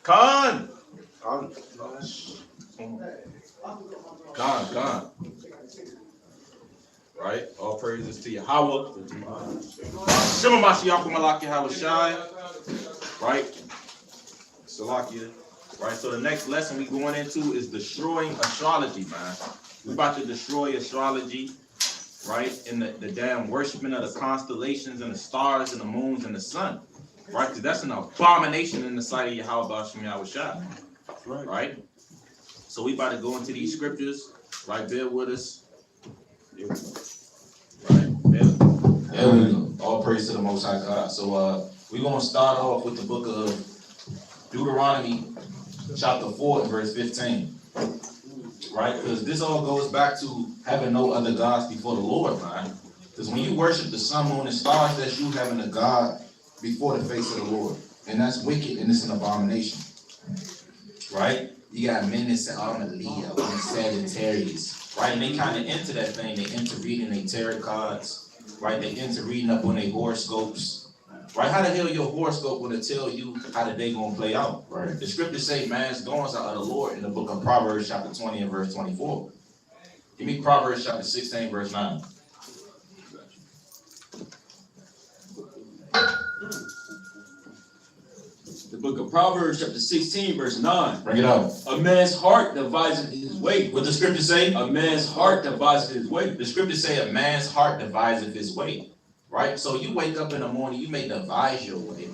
Con. Right? All praises to Yahweh. Shema Mashiach Malaki Hawashai. Right? Salakia. Right? So the next lesson we going into is destroying astrology, man. We're about to destroy astrology, right? And the damn worshiping of the constellations and the stars and the moons and the sun. Right? Because that's an abomination in the sight of Yahweh Shem Yahushua. Right? So we about to go into these scriptures. Right? Bear with us. Right? There we go. All praise to the Most High God. So we're going to start off with the book of Deuteronomy, chapter 4 and verse 15. Right? Because this all goes back to having no other gods before the Lord, man. Because when you worship the sun, moon, and stars, that's you having a God before the face of the Lord. And that's wicked and it's an abomination. Right? You got men that say, I'm a Leo, I'm a Sagittarius. Right? And they kind of into that thing. They into reading their tarot cards. Right? They into reading up on their horoscopes. Right? How the hell your horoscope will tell you how the day gonna play out? Right? The scriptures say man's goings are of the Lord in the book of Proverbs chapter 20 and verse 24. Give me Proverbs chapter 16 verse 9. The book of Proverbs chapter 16 verse 9. Bring it up. A man's heart deviseth his way. What the scriptures say? A man's heart deviseth his way. The scriptures say a man's heart deviseth his way. Right? So you wake up in the morning, you may devise your way.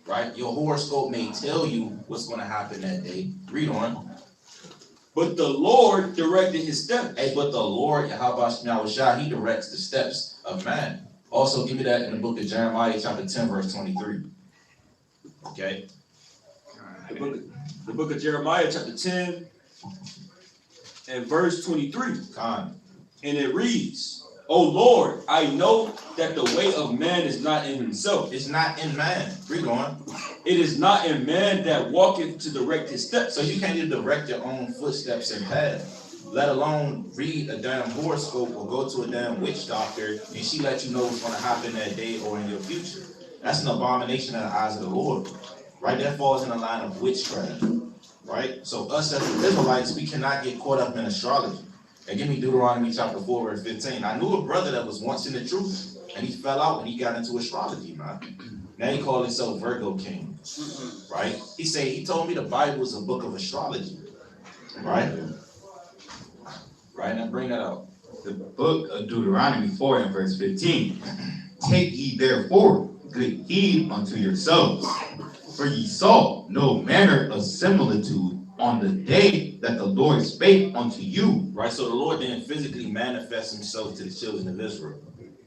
Right? Your horoscope may tell you what's going to happen that day. Read on. But the Lord directed his steps. Hey, but the Lord, Yahushua, he directs the steps of man. Also, give me that in the book of Jeremiah, chapter 10, verse 23. Okay? The book of Jeremiah, chapter 10, and verse 23. Con. And it reads, O Lord, I know that the way of man is not in himself. It's not in man. Read on. It is not in man that walketh to direct his steps. So you can't even direct your own footsteps and path, let alone read a damn horoscope or go to a damn witch doctor and she let you know what's going to happen that day or in your future. That's an abomination in the eyes of the Lord. Right? That falls in the line of witchcraft. Right? So us as Israelites, we cannot get caught up in astrology. And give me Deuteronomy chapter 4, verse 15. I knew a brother that was once in the truth, and he fell out when he got into astrology, man. Now he called himself Virgo King. Right? He told me the Bible is a book of astrology. Right? Right, now bring that out. The book of Deuteronomy 4 and verse 15. Take ye therefore good heed unto yourselves, for ye saw no manner of similitude on the day that the Lord spake unto you. Right, so the Lord didn't physically manifest himself to the children of Israel.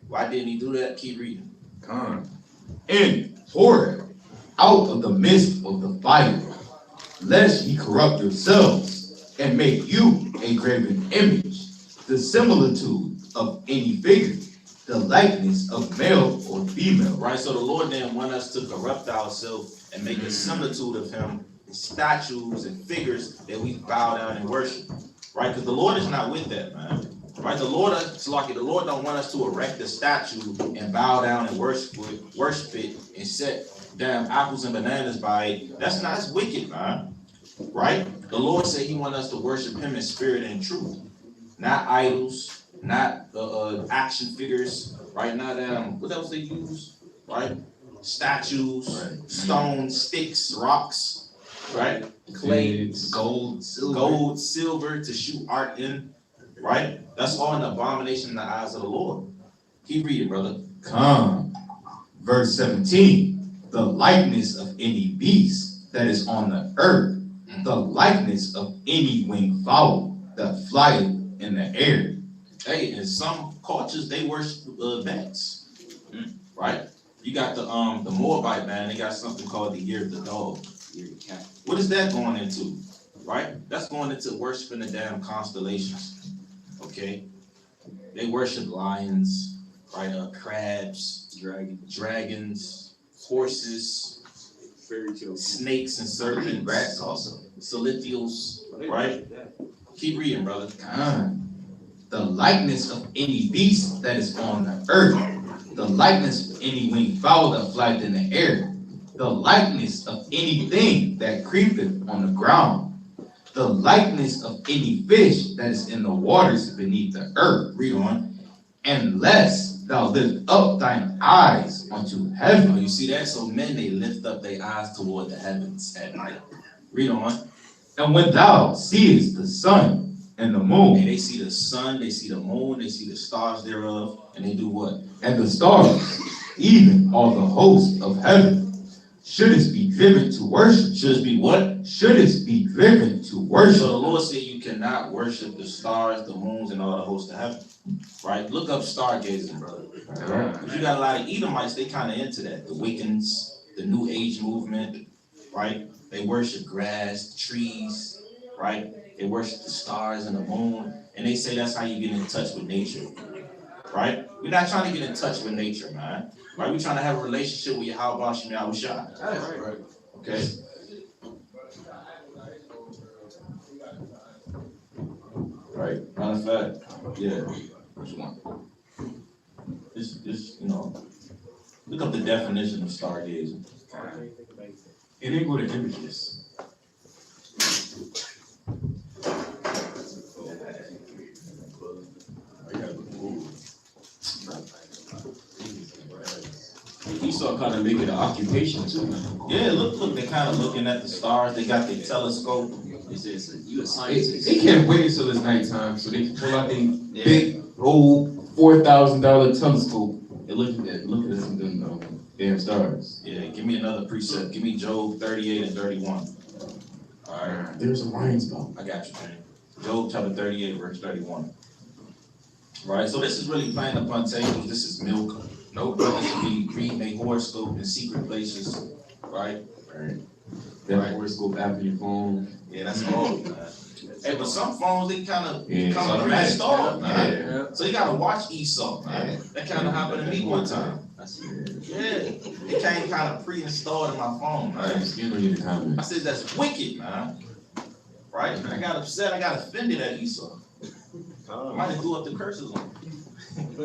Why didn't he do that? Keep reading. And pour out of the midst of the fire, lest ye corrupt yourselves, and make you a graven image, the similitude of any figure, the likeness of male or female. Right, so the Lord didn't want us to corrupt ourselves and make a similitude of him, statues and figures that we bow down and worship. Right, because the Lord is not with that, man. Right, the Lord don't want us to erect a statue and bow down and worship it and set damn apples and bananas by it. That's wicked, man. Right? The Lord said he wants us to worship him in spirit and truth. Not idols, not action figures, right? Not what else they use? Right? Statues, stones, sticks, rocks, right? Clay, gold, silver to shoot art in. Right? That's all an abomination in the eyes of the Lord. Keep reading, brother. Come. Verse 17. The likeness of any beast that is on the earth, the likeness of any winged fowl that flieth in the air. Hey, in some cultures, they worship bats. Right? You got the Moabite, man. They got something called the year of the dog. What is that going into? Right? That's going into worshiping the damn constellations. Okay, they worship lions, right? Crabs, dragons, horses, fairy tales, snakes and serpents, rats also, celestials, right? Keep reading, brother. The likeness of any beast that is on the earth, the likeness of any winged fowl that flieth in the air. the likeness of anything that creepeth on the ground, the likeness of any fish that is in the waters beneath the earth. Read on. Unless thou lift up thine eyes unto heaven. Oh, you see that? So men, they lift up their eyes toward the heavens at night. Read on. And when thou seest the sun and the moon, And they see the sun, they see the moon, they see the stars thereof, and they do what? and the stars, even all the hosts of heaven, shouldest be driven to worship. Should be what? Shouldest be driven to So worship. the Lord said you cannot worship the stars, the moons, and all the hosts of heaven. Right? Look up stargazing, brother. Because you got a lot of Edomites, they kind of into that. The Wiccans, the New Age movement, right? They worship grass, trees, right? They worship the stars and the moon. And they say that's how you get in touch with nature. Right? We're not trying to get in touch with nature, man. Right? We're trying to have a relationship with Yahweh Shem Yahushua. Right. Okay? Right. Matter of fact, yeah. Which one? Just, look up the definition of stargazing. It ain't go to images. Esau kind of make it an occupation too, man. Yeah, look, they're kind of looking at the stars. They got their telescope. He says, you a scientist. They can't wait until it's nighttime so they can pull out their big old $4,000 telescope and look at some damn stars. Yeah, give me another precept. Give me Job 38 and 31. All right, There's Orion's belt. I got you, man. Job chapter 38, verse 31. Right, so this is really playing upon tables. This is milk. No brothers should be reading a horoscope in secret places. Right? That horoscope app on your phone. Yeah, that's all, man. Hey, but some phones, they kind of Yeah, come it's pre-installed, man. Yeah. So you gotta watch Esau, man. That kind of happened to me one time. Yeah, it came kind of pre-installed in my phone, man. Skin on you the I comments. said, that's wicked, man. Right? I got upset, I got offended at Esau. I might have threw up the curses on him.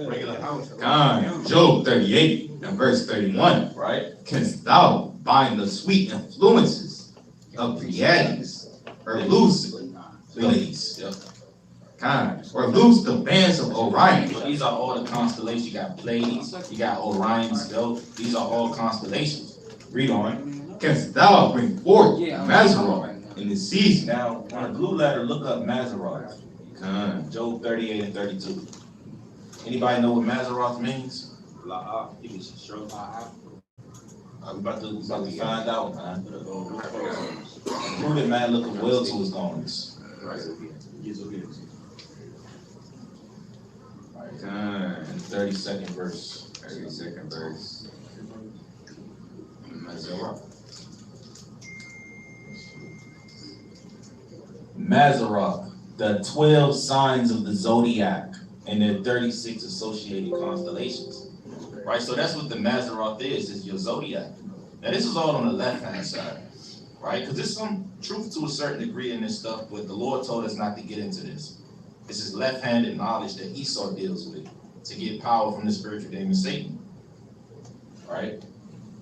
Regular house. God, Job 38 and verse 31. Right? Canst thou bind the sweet influences of Pleiades, or loose Ladies. Yep. God, or loose the bands of Orion? So these are all the constellations. You got Pleiades, you got Orion's belt. These are all constellations. Read on. Canst thou bring forth Mazzaroth in the season? Now, on a blue letter, look up Mazzaroth. God, Job 38 and 32. Anybody know what Mazzaroth means? We about to find out, man. Prove it, man. Look well to his goings. God, And 32nd verse. 32nd verse. Mazzaroth, the 12 signs of the zodiac and their 36 associated constellations. Right, so that's what the Mazzaroth is your zodiac. Now this is all on the left-hand side, right? Because there's some truth to a certain degree in this stuff, but the Lord told us not to get into this. This is left-handed knowledge that Esau deals with to get power from the spiritual demon Satan. Right?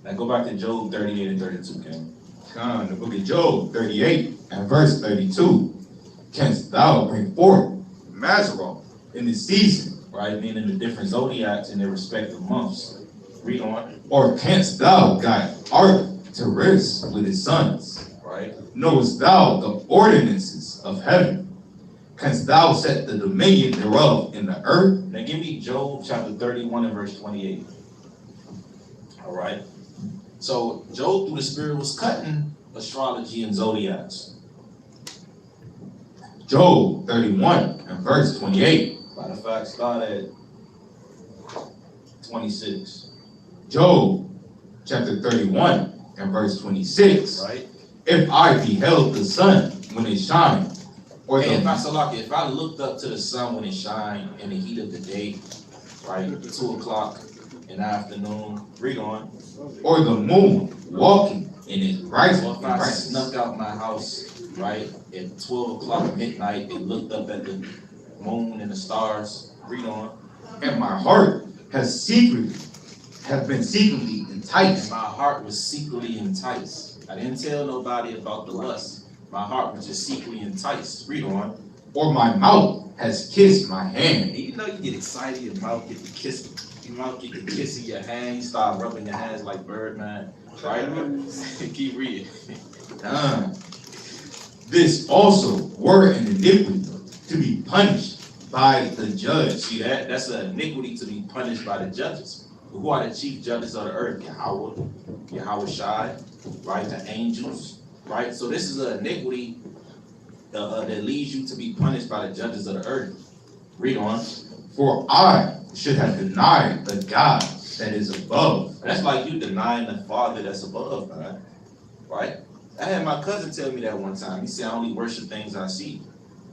Now go back to Job 38 and 32, King. God, the book of Job 38 and verse 32. Canst thou bring forth Mazzaroth in the season? Right? Meaning the different zodiacs in their respective months. Read on. Or canst thou guide Arcturus with his sons? Right? Knowest thou the ordinances of heaven? Canst thou set the dominion thereof in the earth? Now give me Job chapter 31 and verse 28. All right. So Job through the Spirit was cutting astrology and zodiacs. Job 31 and verse 28. Matter of fact, start at 26. Job chapter 31 and verse 26. Right? If I beheld the sun when it shined, or Hey, if the I looked up to the sun when it shined in the heat of the day, right, 2 o'clock in the afternoon, read on. or the moon walking in its rising Or if I brightness. snuck out my house, right, at 12 o'clock midnight and looked up at the moon and the stars, read on. And my heart has secretly have been secretly And enticed, my heart was secretly enticed. I didn't tell nobody about the lust. My heart was just secretly enticed. Read on. or my mouth has kissed my hand. And you know you get excited, your mouth get to kiss, your mouth get to kissing your hand, you start rubbing your hands like Birdman, right? Keep reading. This also were an iniquity to be punished by the judge. See that? That's an iniquity to be punished by the judges. Who are the chief judges of the earth? Yahweh Shai, right? The angels, right? So this is an iniquity that leads you to be punished by the judges of the earth. Read on. For I should have denied the God that is above. That's like you denying the Father that's above, man. Right? I had my cousin tell me that one time. He said, I only worship things I see.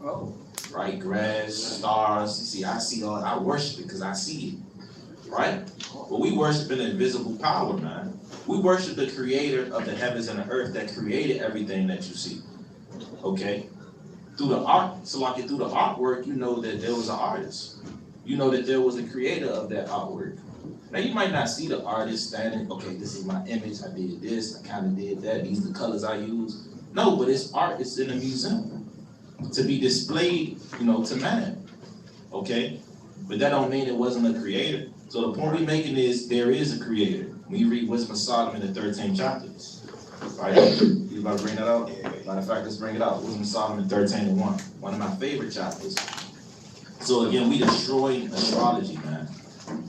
Oh. Right? Grass, stars. You see, I worship it because I see it. Right? But we worship an invisible power, man. We worship the creator of the heavens and the earth that created everything that you see. Okay? Through the art, so like through the artwork, you know that there was an artist. You know that there was a creator of that artwork. Now you might not see the artist standing, okay, this is my image, I did this, I kind of did that, these are the colors I use. No, but it's art, it's in a museum to be displayed, to man. Okay? But that don't mean it wasn't a creator. So the point we're making is there is a creator. When you read Wisdom of Solomon, the 13th chapter. Right? You about to bring that out? Matter of fact, let's bring it out. Wisdom of Solomon 13:1. One of my favorite chapters. So again, we destroying astrology, man.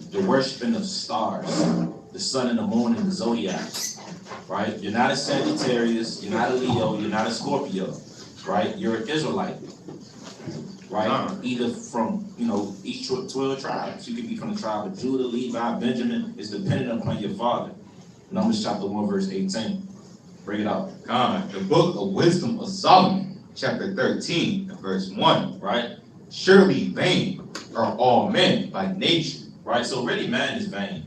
The worshiping of stars, the sun and the moon and the zodiac. Right? You're not a Sagittarius, you're not a Leo, you're not a Scorpio. Right? You're an Israelite. Right? Either from, each 12 tribes. You could be from the tribe of Judah, Levi, Benjamin. It's dependent upon your father. Numbers chapter 1, verse 18. Bring it out. The book of Wisdom of Solomon, chapter 13, verse 1. Right? Surely vain are all men by nature. Right? So really man is vain.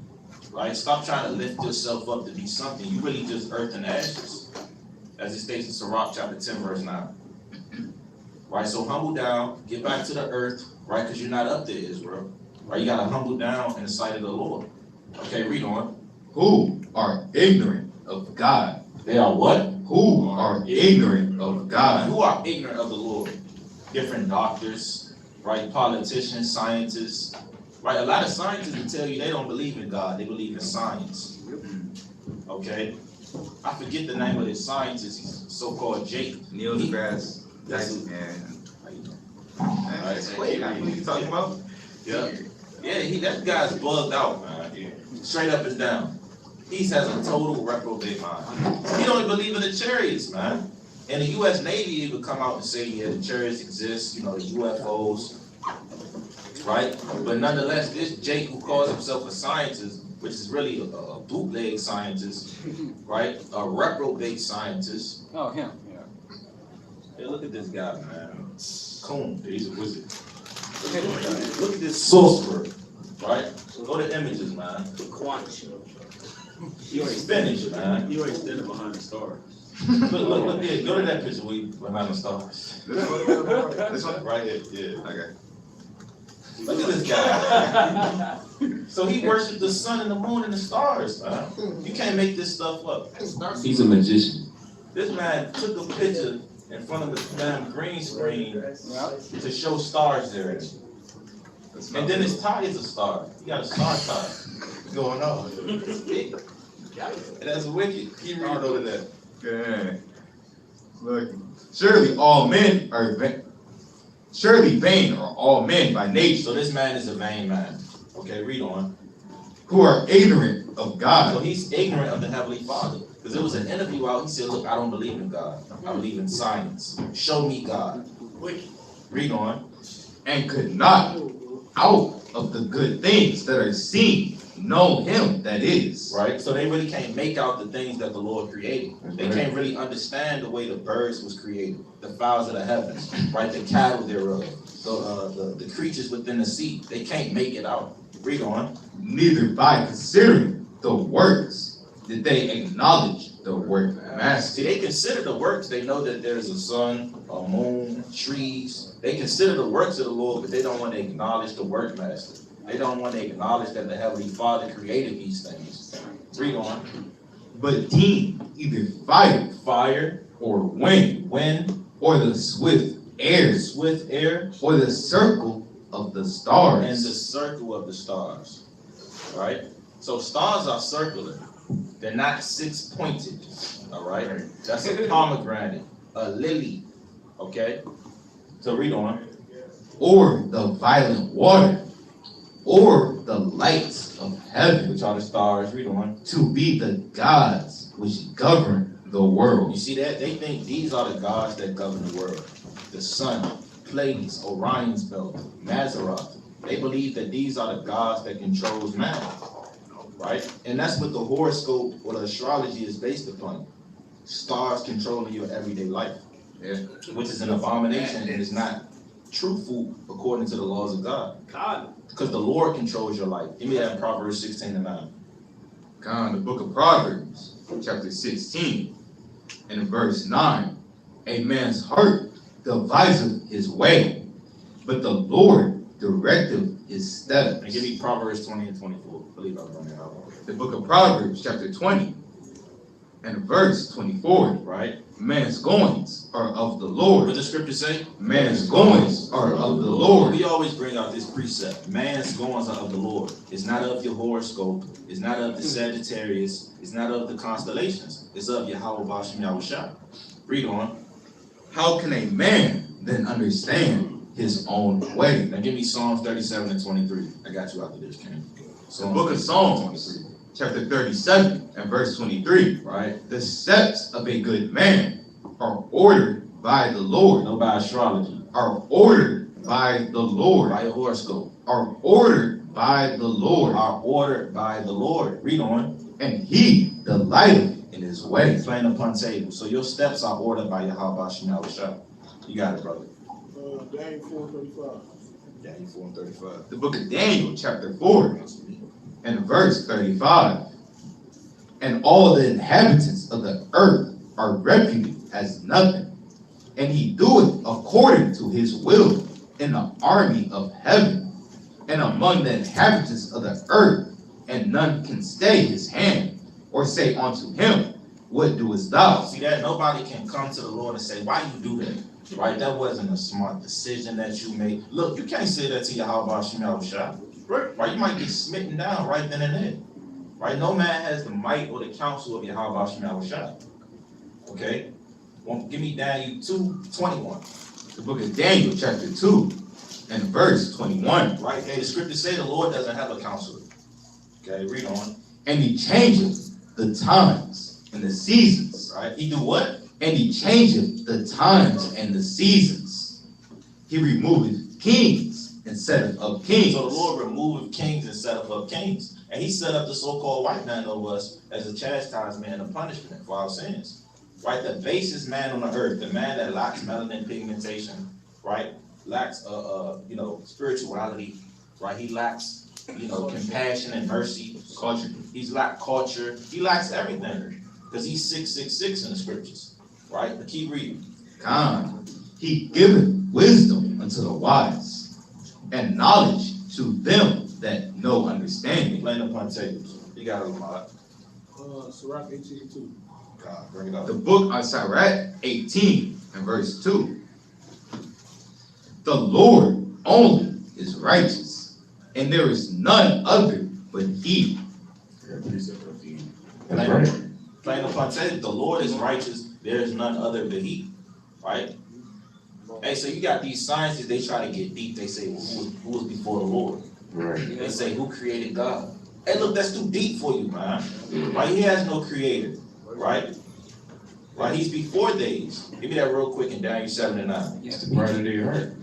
Right? Stop trying to lift yourself up to be something. You really just earth and ashes. As it states in Sirach chapter 10, verse 9. Right? So humble down, get back to the earth, right? Because you're not up there, Israel. Right? You gotta humble down in the sight of the Lord. Okay, read on. Who are ignorant of God. They are what? Who are ignorant of God. Who are ignorant of the Lord? Different doctors, right? Politicians, scientists, right? A lot of scientists will tell you they don't believe in God. They believe in science. Okay? I forget the name of this scientist. He's so-called Jake. Neil deGrasse Tyson. Wait, what are you talking about? Yeah. Yeah, that guy's bugged out, man. Straight up and down. He has a total reprobate mind. He don't even believe in the chariots, man. And the U.S. Navy would come out and say, yeah, the chariots exist, the UFOs, right? But nonetheless, this Jake, who calls himself a scientist, which is really a bootleg scientist, right? A reprobate scientist. Oh, him, yeah. Hey, look at this guy, man. Coon, he's a wizard. Look at this sorcerer, right? Go to images, man. He's finished, man. You ain't standing behind the stars. Look there. Go to that picture where you behind the stars. This one? Right here, yeah. Okay. Look at this guy. So he worshipped the sun and the moon and the stars, man. You can't make this stuff up. He's a magician. This man took a picture in front of the damn green screen to show stars there. And then his tie is a star. He got a star tie. What's going on? And that's wicked. Keep reading over that. Okay. Look. Surely vain are all men by nature. So this man is a vain man. Okay, read on. Who are ignorant of So God. he's ignorant of the Heavenly Father. Because there was an interview out, he said, look, I don't believe in God. I believe in science. Show me God. Read on. And could not, out of the good things that are seen, know him that is. Right? So they really can't make out the things that the Lord created. They can't really understand the way the birds was created, the fowls of the heavens, right? The cattle thereof, the creatures within the sea. They can't make it out. Read on. Neither by considering the works did they acknowledge the work master. See, they consider the works. They know that there's a sun, a moon, trees. They consider the works of the Lord, but they don't want to acknowledge the workmaster. They don't want to acknowledge that the Heavenly Father created these things. Read on. but deem either fire Fire, or wind wind, or the swift air swift air, or the circle of the and the stars. circle of the stars. Right? So stars are circular. They're not six-pointed. All right? That's a pomegranate, a lily. Okay? So read on. Or the violent water, or the lights of heaven, Which are the stars. Read on. to be the gods which govern the You world. see that? They think these are the gods that govern the world. The sun, Pleiades, Orion's belt, Mazzaroth. They believe that these are the gods that controls man. Right? And that's what the horoscope or the astrology is based upon. Stars controlling your everyday life. Yeah. Which is an abomination and is not truthful according to the laws of God. Because the Lord controls your life. Give me that in Proverbs 16:9. The book of Proverbs, chapter 16, and verse 9. A man's heart deviseth his way, but the Lord directeth his steps. And give me Proverbs 20 and 24. I believe I'll run that out. The book of Proverbs, chapter 20, and verse 24. Right? Man's goings are of the What Lord. does the scripture say? Man's goings are of the Lord. We always bring out this precept. Man's goings are of the Lord. It's not of your horoscope. It's not of the Sagittarius. It's not of the constellations. It's of Yahweh Bashem Yahushua. Read on. How can a man then understand his own way? Now give me Psalms 37 and 23. I got you after this, King. The book of Psalms, chapter 37 and verse 23. Right? The steps of a good man are ordered by the Lord. No, by astrology. Are ordered by the Lord. By your horoscope. Are ordered by the Lord. Are ordered by the Lord. Read on. And he delighteth in his way. Plain upon table. So your steps are ordered by Yahweh Bashem Yahushua. You got it, brother. Daniel 4:35. Daniel 4 and 35. The book of Daniel, chapter 4, and verse 35. And all the inhabitants of the earth are reputed as nothing, and he doeth according to his will in the army of heaven, and among the inhabitants of the earth, and none can stay his hand, or say unto him, what doest thou? See that? Nobody can come to the Lord and say, why you do that? Right? That wasn't a smart decision that you made. Look, you can't say that to Yahweh Bashem Yahushua. Right? You might get smitten down right then and there. Right? No man has the might or the counsel of Yahweh Bashem Yahushua. Okay? Well, give me Daniel 2:21. The book of Daniel, chapter 2, and verse 21. Right? Hey, the scriptures say the Lord doesn't have a counselor. Okay, read on. And he changeth the times and the seasons. Right? He do what? And he changeth the times and the seasons. He removeth kings and setteth up kings. So the Lord removed kings and set up kings. And he set up the so-called white man over us as a chastisement and a punishment for our sins. Right? The basest man on the earth, the man that lacks melanin pigmentation, right? Lacks spirituality, right? He lacks, compassion and mercy. Culture. He's lacked culture. He lacks everything. Because he's 666 in the scriptures. Right? But keep reading. God, he giveth wisdom unto the wise, and knowledge to them that know understanding. Plain upon tables. You got it, Lamar. Sirach 18:2. God, bring it up. The book of Sirach 18 and verse 2. The Lord only is righteous, and there is none other but he. That's right. Plain upon tables. The Lord is righteous. There is none other but he. Right? Hey, so you got these scientists, they try to get deep. They say, well, who was before the Lord? Right. They say, who created God? Hey, look, that's too deep for you, man. Right? He has no creator. Right? Right? He's before days. Give me that real quick in Daniel 7 and 9. It's the part of their heart.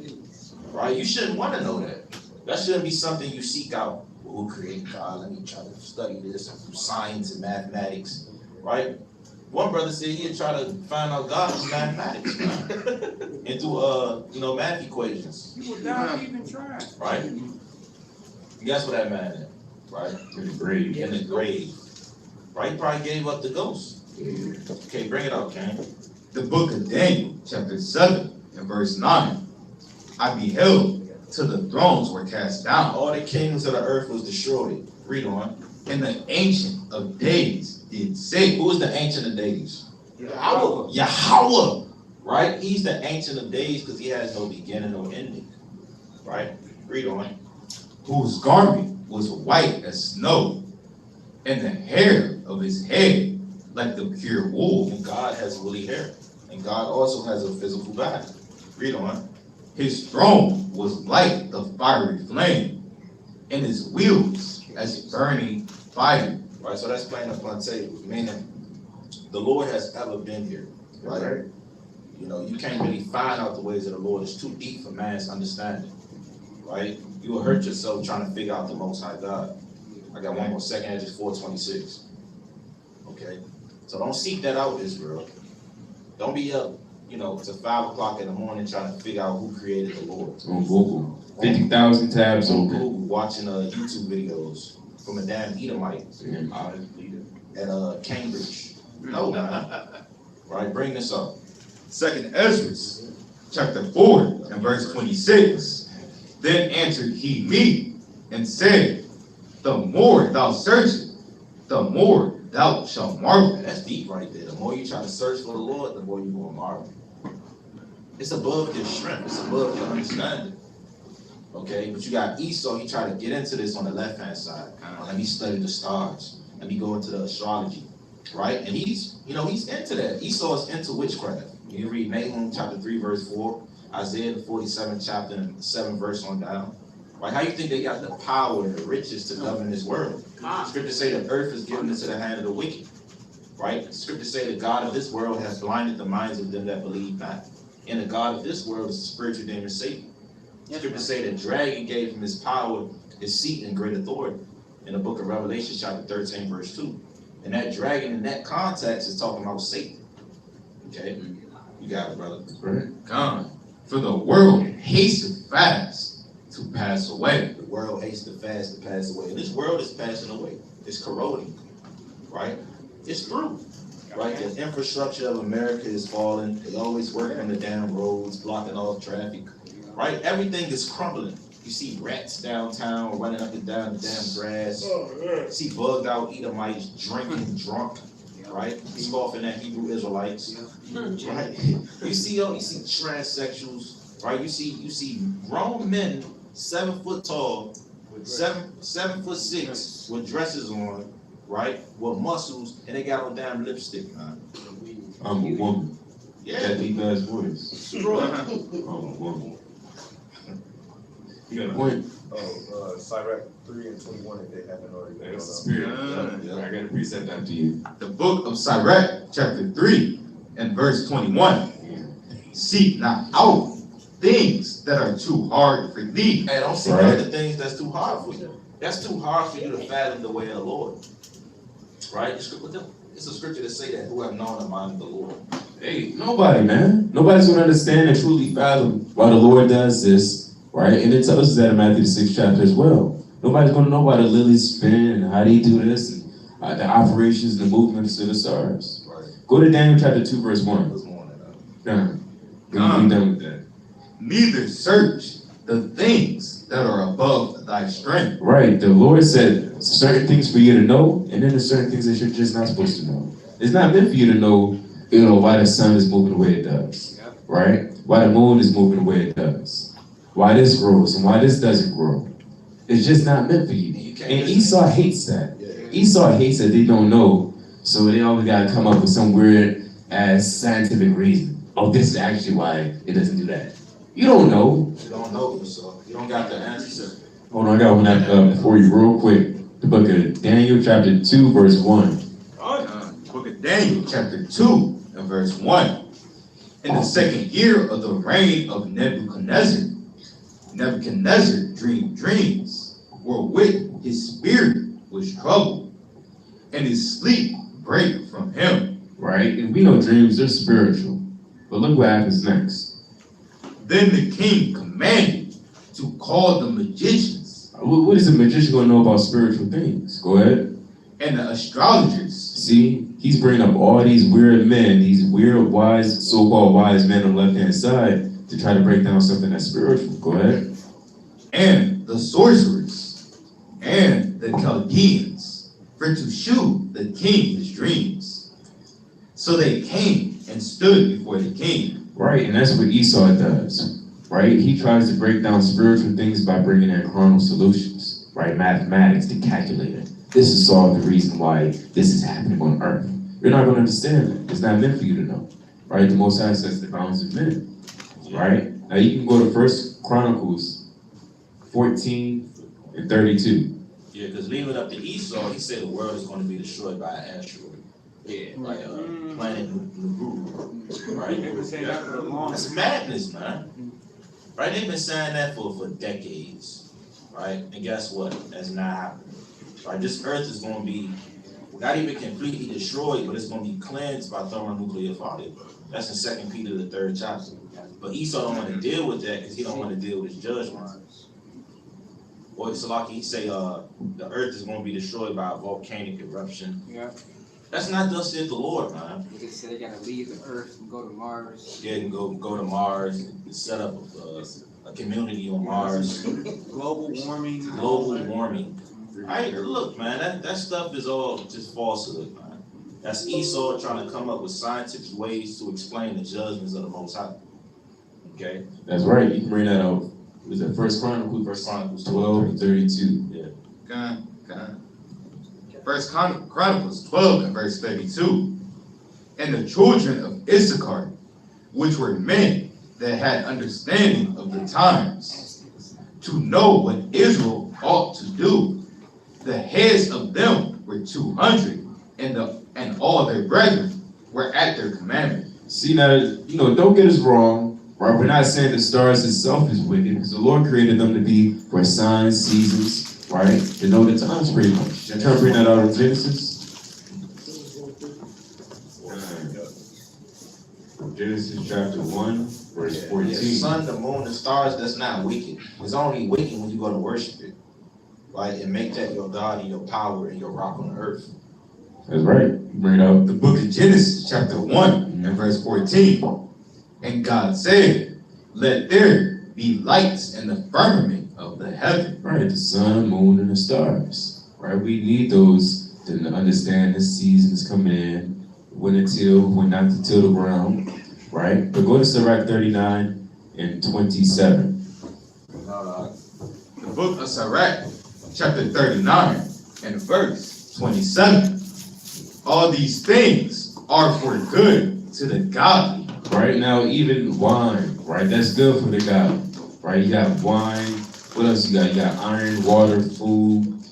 Right? You shouldn't want to know that. That shouldn't be something you seek out. Well, who created God? Let me try to study this through science and mathematics. Right? One brother said he'd try to find out God through mathematics, man. And through math equations. You would not even try. Right? And guess what that man did? Right? In the grave. In the grave. Right? He probably gave up the ghost. Okay, bring it up, Ken. The book of Daniel, chapter 7 and verse 9. I beheld, till the thrones were cast down, All the kings of the earth was destroyed. Read on. and the Ancient of Days did say, Who is the Ancient of Days? Yahweh, Yahweh, Right? He's the Ancient of Days because he has no beginning or ending. Right? Read on. whose garment was white as snow, and the hair of his head like the pure wool. And God has woolly hair. And God also has a physical body. Read on. His throne was like the fiery flame, and his wheels as burning fire. Right? So that's plain up on the table. Meaning the Lord has ever been here. Right? You know, you can't really find out the ways of the Lord. It's too deep for man's understanding. Right? You will hurt yourself trying to figure out the Most High God. I got one more second, it's 4:26. Okay? So don't seek that out, Israel. Don't be up, you know, to 5 o'clock in the morning trying to figure out who created the Lord. On Google. 50,000 tabs On open. Google, watching YouTube videos from a damn Edomite at Cambridge. No, man. Right? Bring this up. Second Ezra, chapter 4, and verse 26. Then answered he me, and said, the more thou searchest, the more thou shalt marvel. And that's deep right there. The more you try to search for the Lord, the more you will marvel. It's above your strength. It's above your understanding. Okay? But you got Esau, he tried to get into this on the left-hand side. Let me study the stars. Let me go into the astrology. Right? And he's into that. Esau is into witchcraft. You read Nahum chapter 3, verse 4, Isaiah the 47th chapter and 7th verse on down. Right? How you think they got the power and the riches to govern this world? Scripture say the earth is given into the hand of the wicked. Right? Scripture say the God of this world has blinded the minds of them that believe not. And the God of this world is the spiritual demon Satan. Scripture say the dragon gave him his power, his seat, and great authority. In the book of Revelation chapter 13, verse 2. And that dragon in that context is talking about Satan. Okay? You got it, brother. Right. God, for the world hasteth fast to pass away. The world hates the fast to pass away. And this world is passing away. It's corroding. Right? It's through. Right? The infrastructure of America is falling. They always work on the damn roads, blocking off traffic. Right? Everything is crumbling. You see rats downtown running up and down the damn grass. You see bugged out Edomites drinking drunk. Right? Scoffing at Hebrew Israelites. Right? You see transsexuals. Right? You see grown men 7 foot tall, 7'6" with dresses on, right? With muscles, and they got on damn lipstick, man. I'm a woman. Yeah. That deep ass voice. I'm a woman. You got a point? Sirach 3 and 21 if they haven't already. That's the spirit. I got to precept that to you. The book of Sirach, chapter 3, and verse 21. Seek not out things that are too hard for thee. Hey, don't seek out the things that's too hard for you. That's too hard for you to fathom the way of the Lord. Right? It's a scripture that say that who have known the mind of the Lord. Hey, nobody, man. Nobody's going to understand and truly fathom why the Lord does this, right? And it tells us that in Matthew the 6th chapter as well. Nobody's going to know why the lilies spin and how they do this and the operations and the movements of the stars. Right. Go to Daniel chapter 2, verse 1. What's more than that? Done. We done with that. Neither search the things that are above thy strength. Right. The Lord said certain things for you to know, and then there's certain things that you're just not supposed to know. It's not meant for you to know, why the sun is moving the way it does. Right? Why the moon is moving the way it does. Why this grows and why this doesn't grow. It's just not meant for you. And Esau hates that. Esau hates that they don't know, so they always got to come up with some weird ass scientific reason. Oh, this is actually why it doesn't do that. You don't know. You don't know yourself. You don't got the answer. Hold on, I got one for you real quick. The book of Daniel chapter 2, verse 1. Book of Daniel, chapter 2, and verse 1. In the second year of the reign of Nebuchadnezzar dreamed dreams, wherewith his spirit was troubled, and his sleep brake from him. Right? And we know dreams are spiritual. But look what happens next. Then the king commanded to call the magicians. What is a magician going to know about spiritual things? Go ahead. And the astrologers. See, he's bringing up all these weird men, these weird, wise, so-called wise men on the left-hand side to try to break down something that's spiritual. Go ahead. and the sorcerers, and the Chaldeans, for to shew the king his dreams. So they came and stood before the king. Right, and that's what Esau does, right? He tries to break down spiritual things by bringing in carnal solutions, right? Mathematics, the calculator. This is solve the reason why this is happening on earth. You're not going to understand that. It's not meant for you to know, right? The Most High sets the bounds of men, right? Now you can go to First Chronicles 14 and 32. Yeah, because leaving it up to Esau, he said the world is going to be destroyed by an asteroid. Yeah, like planet Nibiru, right? They were saying that for a long That's madness, man. Right? They've been saying that for decades, right? And guess what? That's not happening. Right? This earth is going to be not even completely destroyed, but it's going to be cleansed by thermonuclear fire. That's in 2 Peter, the 3rd chapter. But Esau don't want to deal with that because he don't want to deal with his judgment. Or it's like he say, the earth is going to be destroyed by a volcanic eruption. Yeah. That's not thus saith the Lord, man. They said they gotta leave the earth and go to Mars. Yeah, and go to Mars and set up a community on Mars. global warming. Global warming. Right, look, man, that stuff is all just falsehood, man. That's Esau trying to come up with scientific ways to explain the judgments of the Most High. Okay? That's right. You can bring that out. Was it First Chronicles? First Chronicles 12 and 32. Yeah. God. First Chronicles 12 and verse 32. And the children of Issachar, which were men that had understanding of the times, to know what Israel ought to do, the heads of them were 200, and all their brethren were at their commandment. See, now, don't get us wrong, right? We're not saying the stars itself is wicked, because the Lord created them to be for signs, seasons, right? To know the times pretty much. Try to bring that out of Genesis. Genesis chapter 1, verse 14. The sun, the moon, the stars, that's not wicked. It's only wicked when you go to worship it. Right? And make that your God and your power and your rock on the earth. That's right. Bring it out. The book of Genesis chapter 1 and verse 14. And God said, let there be lights in the firmament of the heaven. Right, the sun, moon, and the stars. Right, we need those to understand the seasons coming in, when to till, when not to till the ground. Right, but go to Sirach 39 and 27. The book of Sirach chapter 39 and verse 27. All these things are for good to the godly. Right now, even wine, right? That's good for the godly. Right, you got wine. What else you got? You got iron, water, food,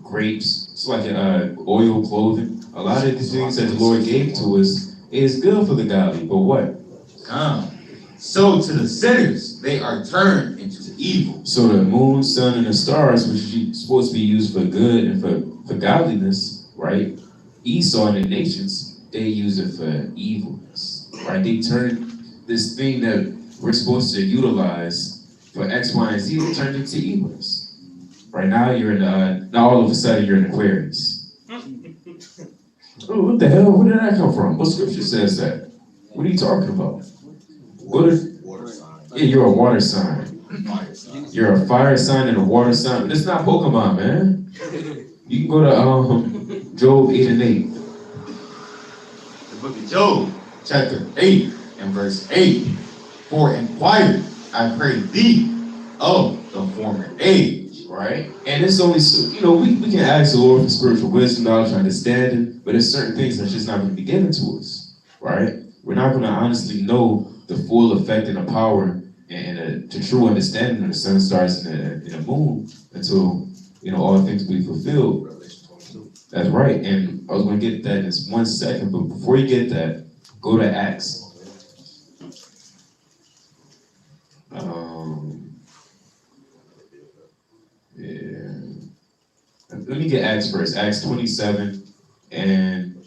grapes. It's like oil, clothing. A lot of these things that the Lord gave to us is good for the godly. But what? So to the sinners, they are turned into evil. So the moon, sun, and the stars, which is supposed to be used for good and for godliness, right? Esau and the nations, they use it for evilness, right? They turn this thing that we're supposed to utilize for X, Y, and Z, they turned into evilness. Right now, now all of a sudden you're in Aquarius. Oh, what the hell? Where did that come from? What scripture says that? What are you talking about? Water sign. Yeah, you're a water sign. Fire sign. You're a fire sign and a water sign. But it's not Pokemon, man. You can go to Job 8 and 8. The book of Job, chapter 8 and verse 8. For inquire, I pray thee, of the former age. Right? And it's only, we can ask the Lord for spiritual wisdom, knowledge, understanding, but there's certain things that's just not going to be given to us. Right? We're not going to honestly know the full effect and the power and the true understanding of the sun, stars, and the moon until, all things be fulfilled. That's right. And I was going to get that in just 1 second, but before you get that, go to Acts. Let me get Acts first. Acts 27 and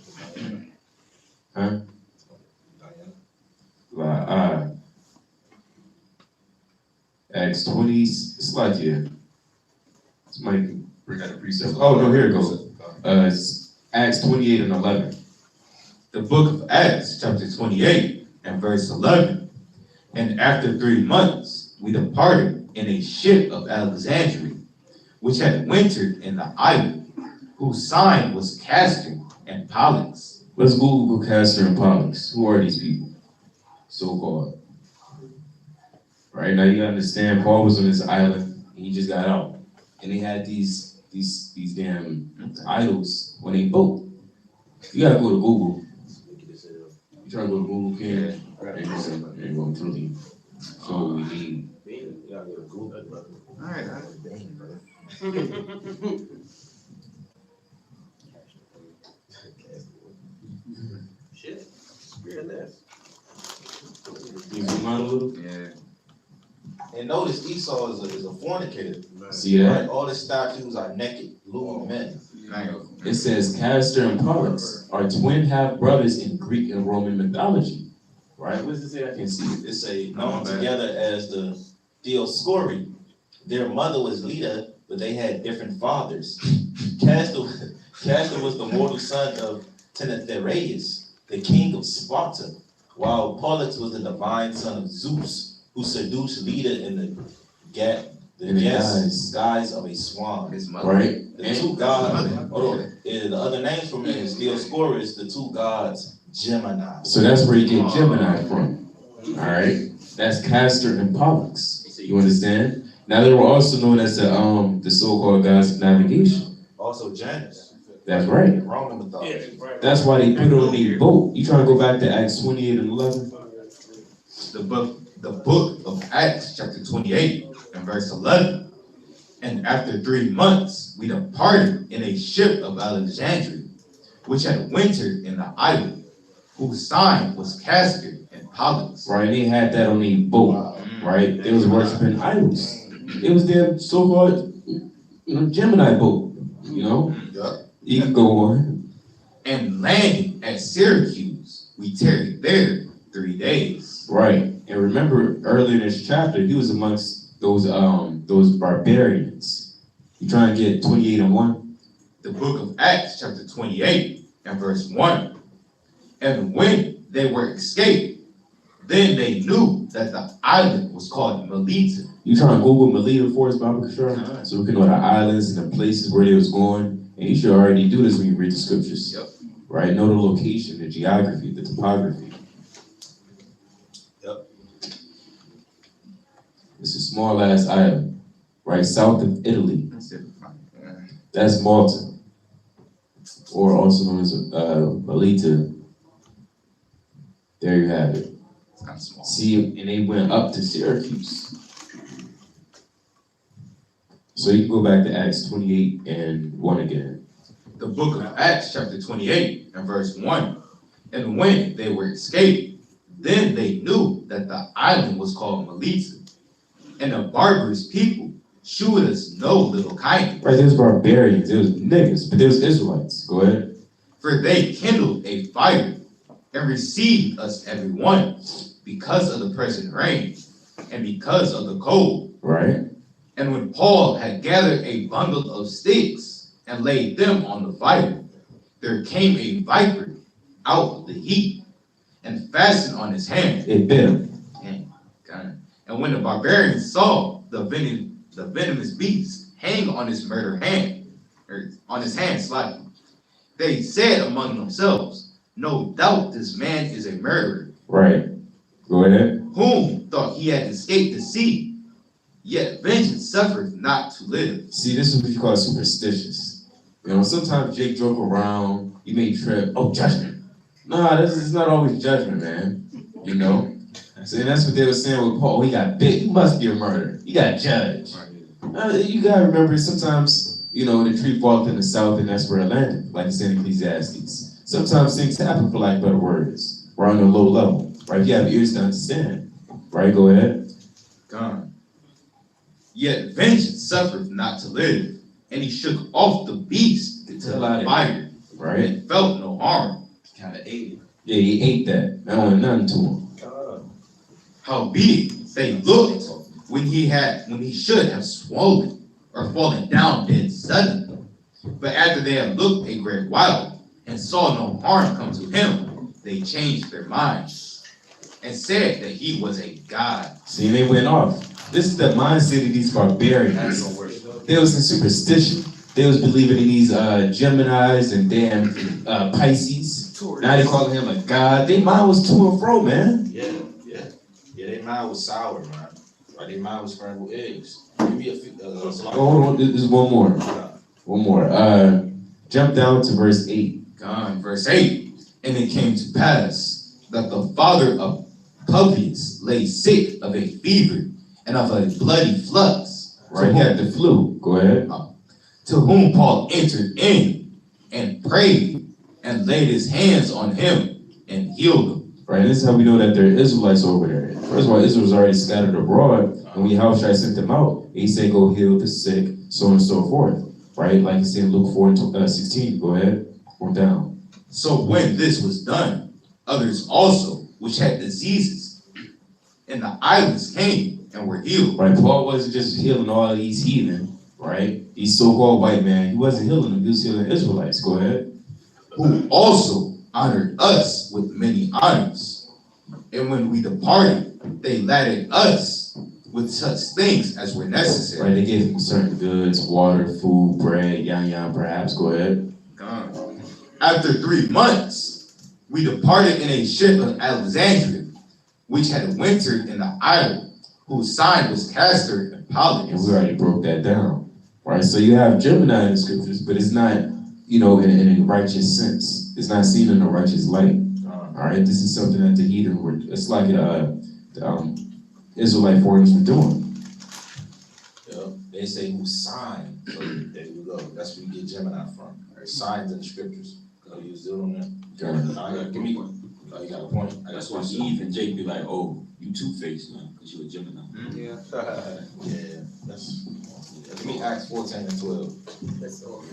Acts 20. It's like This might bring out a precept. Oh no, here it goes. It's Acts 28 and 11. The book of Acts, chapter 28 and verse 11. And after 3 months, we departed in a ship of Alexandria, which had wintered in the island, whose sign was Castor and Pollux. Let's Google Castor and Pollux. Who are these people? So-called. Right now you gotta understand Paul was on this island and he just got out. And they had these damn idols when they boat. You gotta go to Google. You try to go to Google, Ken? Ain't going through you. So what we need. Alright. Shit. Weird this. You zoom out a little? Yeah. And notice Esau is a fornicator. See that? Right? All the statues are naked, lewd men. It says Castor and Pollux are twin half brothers in Greek and Roman mythology. Right? What does it say? I can see it. It's a known together as the Dioscuri. Their mother was Leda, but they had different fathers. Castor was the mortal son of Tenethreus, the king of Sparta, while Pollux was the divine son of Zeus, who seduced Leda in the guise of a swan. His mother. Right? The two gods, the other names from it is Dioscorus, the two gods, Gemini. So that's where you get Gemini from. Alright? That's Castor and Pollux. You understand? Now they were also known as the so-called gods of navigation. Also Janus. That's right. Roman mythology. That's why they put it on the boat. You trying to go back to Acts 28 and 11? The book of Acts, chapter 28, and verse 11. And after 3 months, we departed in a ship of Alexandria, which had wintered in the island, whose sign was Castor and Pollux. Right, they had that on the boat, right? They was worshiping idols. It was their so-called Gemini boat, you know? Yeah. You can go on. And landing at Syracuse, we tarried there 3 days. Right, and remember earlier in this chapter, he was amongst those barbarians. You trying to get 28 and 1? The book of Acts, chapter 28, and verse 1. And when they were escaped, then they knew that the island was called Melita. You trying to Google Melita for us, Bible Construction? So we can know the islands and the places where they was going. And you should already do this when you read the scriptures. Yep. Right? Know the location, the geography, the topography. Yep. It's a small ass island, right south of Italy. That's Malta, or also known as Melita. There you have it. It's kind of small. See, and they went up to Syracuse. So you can go back to Acts 28 and 1 again. The book of Acts, chapter 28, and verse 1. And when they were escaped, then they knew that the island was called Melita. And the barbarous people shewed us no little kindness. Right, there's barbarians, there was niggas, but there was Israelites. Go ahead. For they kindled a fire and received us every one because of the present rain and because of the cold. Right. And when Paul had gathered a bundle of sticks and laid them on the fire, there came a viper out of the heat and fastened on his hand. It bit him. And when the barbarians saw the venomous beast hang on his murder hand, or on his hand slightly, they said among themselves, no doubt this man is a murderer. Right. Go ahead. Whom thought he had escaped the sea, yet vengeance suffereth not to live. See, this is what you call superstitious. You know, sometimes Jake joke around, you may trip, oh, judgment. Nah, this is not always judgment, man. You know? So that's what they were saying with Paul. He got bit. He must be a murderer. He got judged. You gotta remember, sometimes, you know, the tree falls in the south and that's where it landed, like it's in Ecclesiastes. Sometimes things happen, for lack of better words. We're on a low level, right? You have ears to understand, right? Go ahead. Gone. Yet vengeance suffereth not to live, and he shook off the beast into the fire, right? And felt no harm. Kind of ate it. Yeah, he ate that. That went nothing to him. Howbeit they looked when he should have swollen or fallen down dead suddenly. But after they had looked a great while and saw no harm come to him, they changed their minds and said that he was a god. See, they went off. This is the mindset of these barbarians. That's worship. They was in superstition. They was believing in these Geminis and damn Pisces. Now they calling him a god. Their mind was to and fro, man. Yeah, their mind was sour, man. Right, their mind was scrambled eggs. Give me a few, Hold on, there's one more. One more. Jump down to verse 8. God, verse 8. And it came to pass that the father of Publius lay sick of a fever and of a bloody flux. Right, he had the flu. Go ahead. To whom Paul entered in and prayed and laid his hands on him and healed him. Right, this is how we know that there are Israelites over there. First of all, Israel was already scattered abroad, and when Yahushua sent them out, he said, go heal the sick, so on and so forth. Right, like he said in Luke 4:16. Go ahead, or down. So when this was done, others also, which had diseases in the islands, came and were healed. Right, Paul wasn't just healing all of these heathen, right? These so-called white men. He wasn't healing them, he was healing Israelites. Go ahead. Who also honored us with many honors. And when we departed, they ladded us with such things as were necessary. Right, they gave him certain goods, water, food, bread, yam, perhaps. Go ahead. After 3 months, we departed in a ship of Alexandria, which had wintered in the island, whose sign was Castor and Pollux. And we already broke that down. Right, so you have Gemini in the scriptures, but it's not, in a righteous sense. It's not seen in a righteous light. All right, this is something that the heathen were, it's like the Israelite foreigners were doing. Yeah, they say who signed. So there you go. That's where you get Gemini from. Right? Signs in the scriptures. You was doing that. Give me one. Oh, you got a point. That's why Eve and Jake be like, oh, you two-faced now, because you a Gemini. Yeah. Yeah, that's. Give me Acts 14:12. That's all.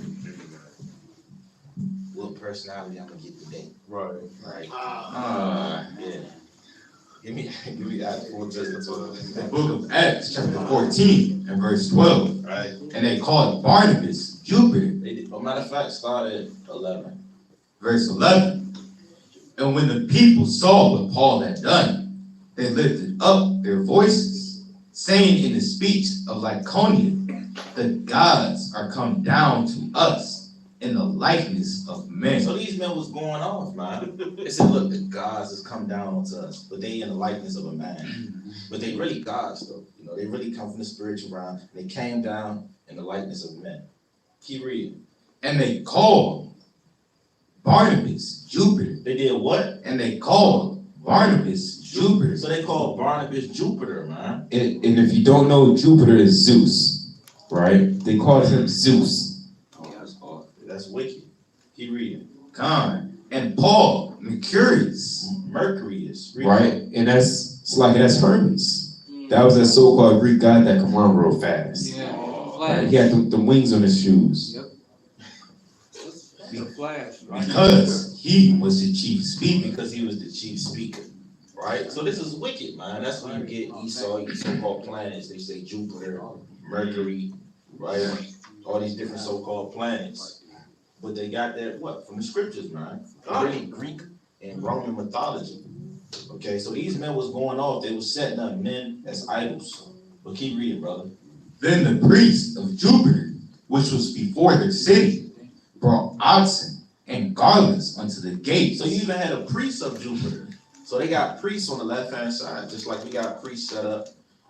What personality I'm gonna get today? Right. Right. Yeah. Give me Acts 14:12. The book of Acts, chapter 14, and verse 12. Right. And they called Barnabas Jupiter. They did. Matter of fact, start at 11. Verse 11. And when the people saw what Paul had done, they lifted up their voices, saying in the speech of Lycaonia, the gods are come down to us in the likeness of men. So these men was going off, man. They said, look, the gods has come down onto us, but they in the likeness of a man. But they really gods, though. They really come from the spiritual realm. They came down in the likeness of men. Keep reading. And they called Barnabas Jupiter. They did what? And they called Barnabas Jupiter. So they called Barnabas Jupiter, man. And if you don't know, Jupiter is Zeus, right? They called him Zeus. Oh, that's off. That's wicked. Keep reading. Con. And Paul Mercurius. Mercurius. Right? And that's Hermes. That was that so-called Greek god that come on real fast. Yeah. Right? He had the wings on his shoes. Yep. It's a flash, right? Because he was the chief speaker. Because he was the chief speaker. Right? So this is wicked, man. That's where you get Esau, your so-called planets. They say Jupiter, Mercury, right? All these different so-called planets. But they got that, what? From the scriptures, man. Really Greek and Roman mythology. Okay, so these men was going off. They was setting up men as idols. But keep reading, brother. Then the priest of Jupiter, which was before the city, brought oxen and garlands unto the gate. So you even had a priest of Jupiter. So they got priests on the left-hand side, just like we got priests set up,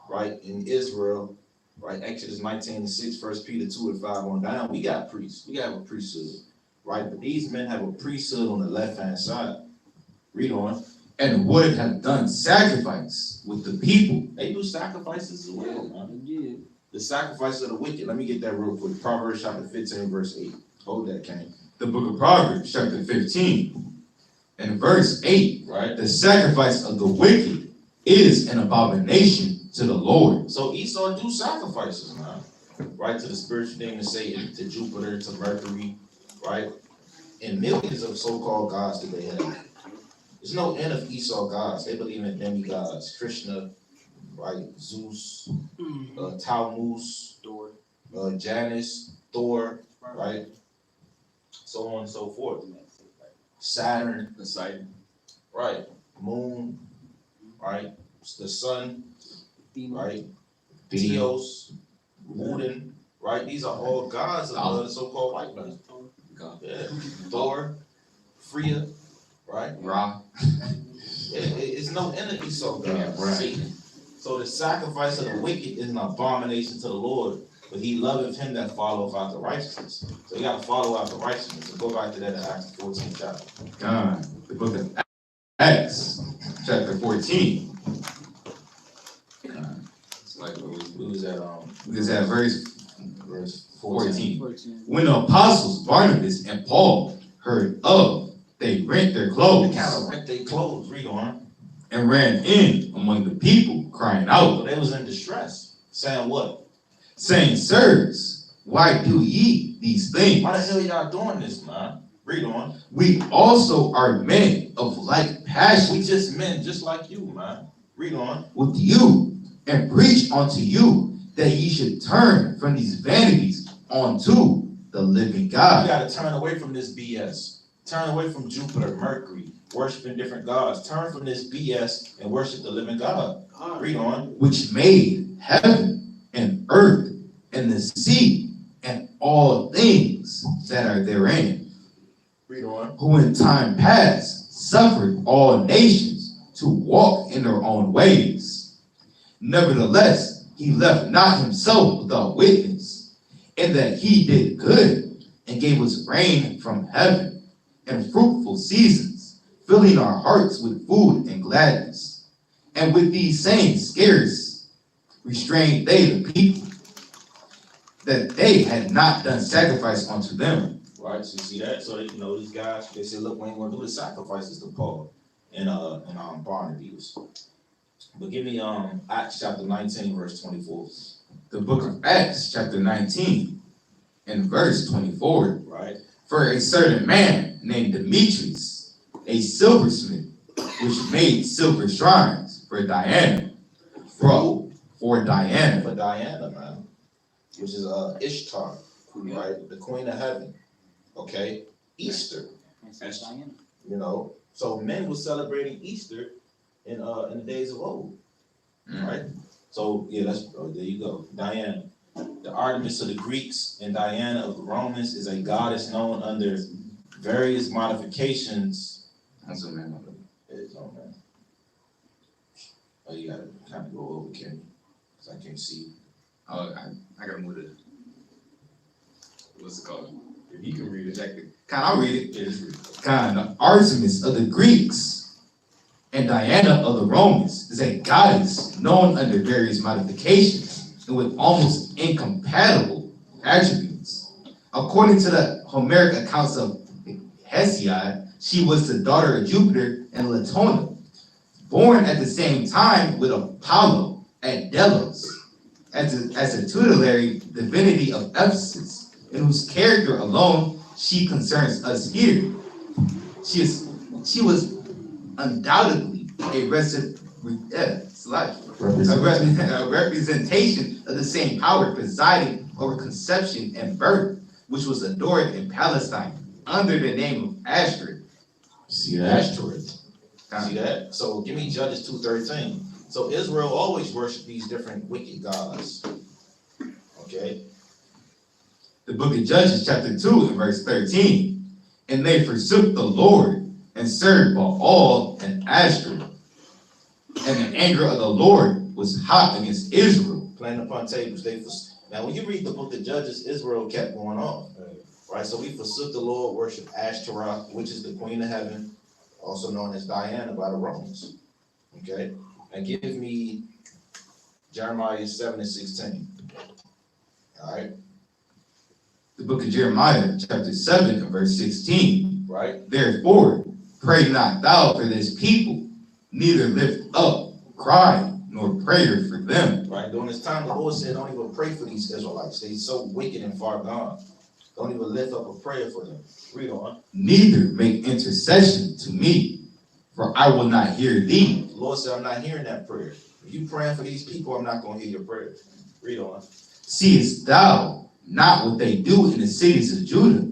right, in Israel, right? Exodus 19:6, 1 Peter 2:5 on down. We got priests. We have a priesthood, right? But these men have a priesthood on the left-hand side. Read on. And would have done sacrifice with the people. They do sacrifices as well, man. Yeah. The sacrifice of the wicked. Let me get that real quick. Proverbs chapter 15, verse 8. Hold that, King. The book of Proverbs, chapter 15, and verse 8. Right? The sacrifice of the wicked is an abomination to the Lord. So Esau do sacrifices, man. Right? To the spiritual thing, to Satan, to Jupiter, to Mercury, right? And millions of so-called gods that they have. There's no end of Esau gods. They believe in demigods. Krishna, right? Zeus, Tammuz, Janus, Thor, right? So on and so forth. Saturn, Poseidon. right? Moon, right? The sun, right? Theos, Wooden, right? These are all gods of the so-called white man. Yeah. Thor, Freya, right? Ra. It's no enemy, so Yeah, right. Satan. So the sacrifice of the wicked is an abomination to the Lord, but he loveth him that followeth after righteousness. So you got to follow after righteousness. So go back to that in Acts 14 chapter. God. The book of Acts, chapter 14. God. It's like We was at This at verse verse 14. 14. When the apostles Barnabas and Paul heard of, they rent their They clothes kind of rent their clothes, read on. and ran in among the people, crying So out, they was in distress, saying what? saying, Sirs, why do ye these things? Why the hell y'all doing this, man? Read on. We also are men of like passion We just men, just like you, man. Read on. with you, and preach unto you that ye should turn from these vanities unto the living You God. got to turn away from this BS. Turn away from Jupiter, Mercury, worshiping different gods. Turn from this BS and worship the living God. Read on. Which made heaven and earth and the sea and all things that are therein, Read on. who in time past suffered all nations to walk in their own ways. Nevertheless, he left not himself without witness, in that he did good and gave us rain from heaven and fruitful seasons, filling our hearts with food and gladness. And with these sayings scarce restrained they the people, that they had not done sacrifice unto them. Right, so you see that? So you know these guys, they said, look, we ain't gonna do the sacrifices to Paul and Barnabas. But give me Acts chapter 19, verse 24. The book of Acts, chapter 19, and verse 24. Right? For a certain man named Demetrius, a silversmith, which made silver shrines for Diana, for Diana, For Diana, man, which is Ishtar, right? The queen of heaven. Okay? Easter, you know. So men were celebrating Easter in the days of old. Right? So yeah, there you go. Diana. The Artemis of the Greeks and Diana of the Romans is a goddess known under various modifications. That's what man. Oh, man. Oh, you gotta kind of go over, Kenny, because I can't see you. Oh, I gotta move it. What's it called? If you can read it, I'll read it. Yeah, just read it. The Artemis of the Greeks and Diana of the Romans is a goddess known under various modifications and with almost incompatible attributes. According to the Homeric accounts of Hesiod, she was the daughter of Jupiter and Latona, born at the same time with Apollo at Delos, as a tutelary divinity of Ephesus, in whose character alone she concerns us here. She was undoubtedly a representation of the same power presiding over conception and birth, which was adored in Palestine under the name of Ashtoreth. See that? Ashtoreth. See that? So give me Judges 2:13. So Israel always worshiped these different wicked gods. Okay? The book of Judges, chapter 2, and verse 13. And they forsook the Lord and served Baal and Ashtoreth. And the anger of the Lord was hot against Israel. Playing upon tables. Now, when you read the book of Judges, Israel kept going on. Right? So we forsook the Lord, worship Ashtoreth, which is the queen of heaven, also known as Diana by the Romans. Okay? And give me Jeremiah 7:16. All right? The book of Jeremiah, chapter 7, and verse 16. Right? Therefore, pray not thou for this people, neither lift up cry nor prayer for them. Right? During this time, the Lord said, don't even pray for these Israelites. They're so wicked and far gone. Don't even lift up a prayer for them. Read on. Neither make intercession to me, for I will not hear thee. The Lord said, I'm not hearing that prayer. If you praying for these people, I'm not going to hear your prayer. Read on. Seest thou not what they do in the cities of Judah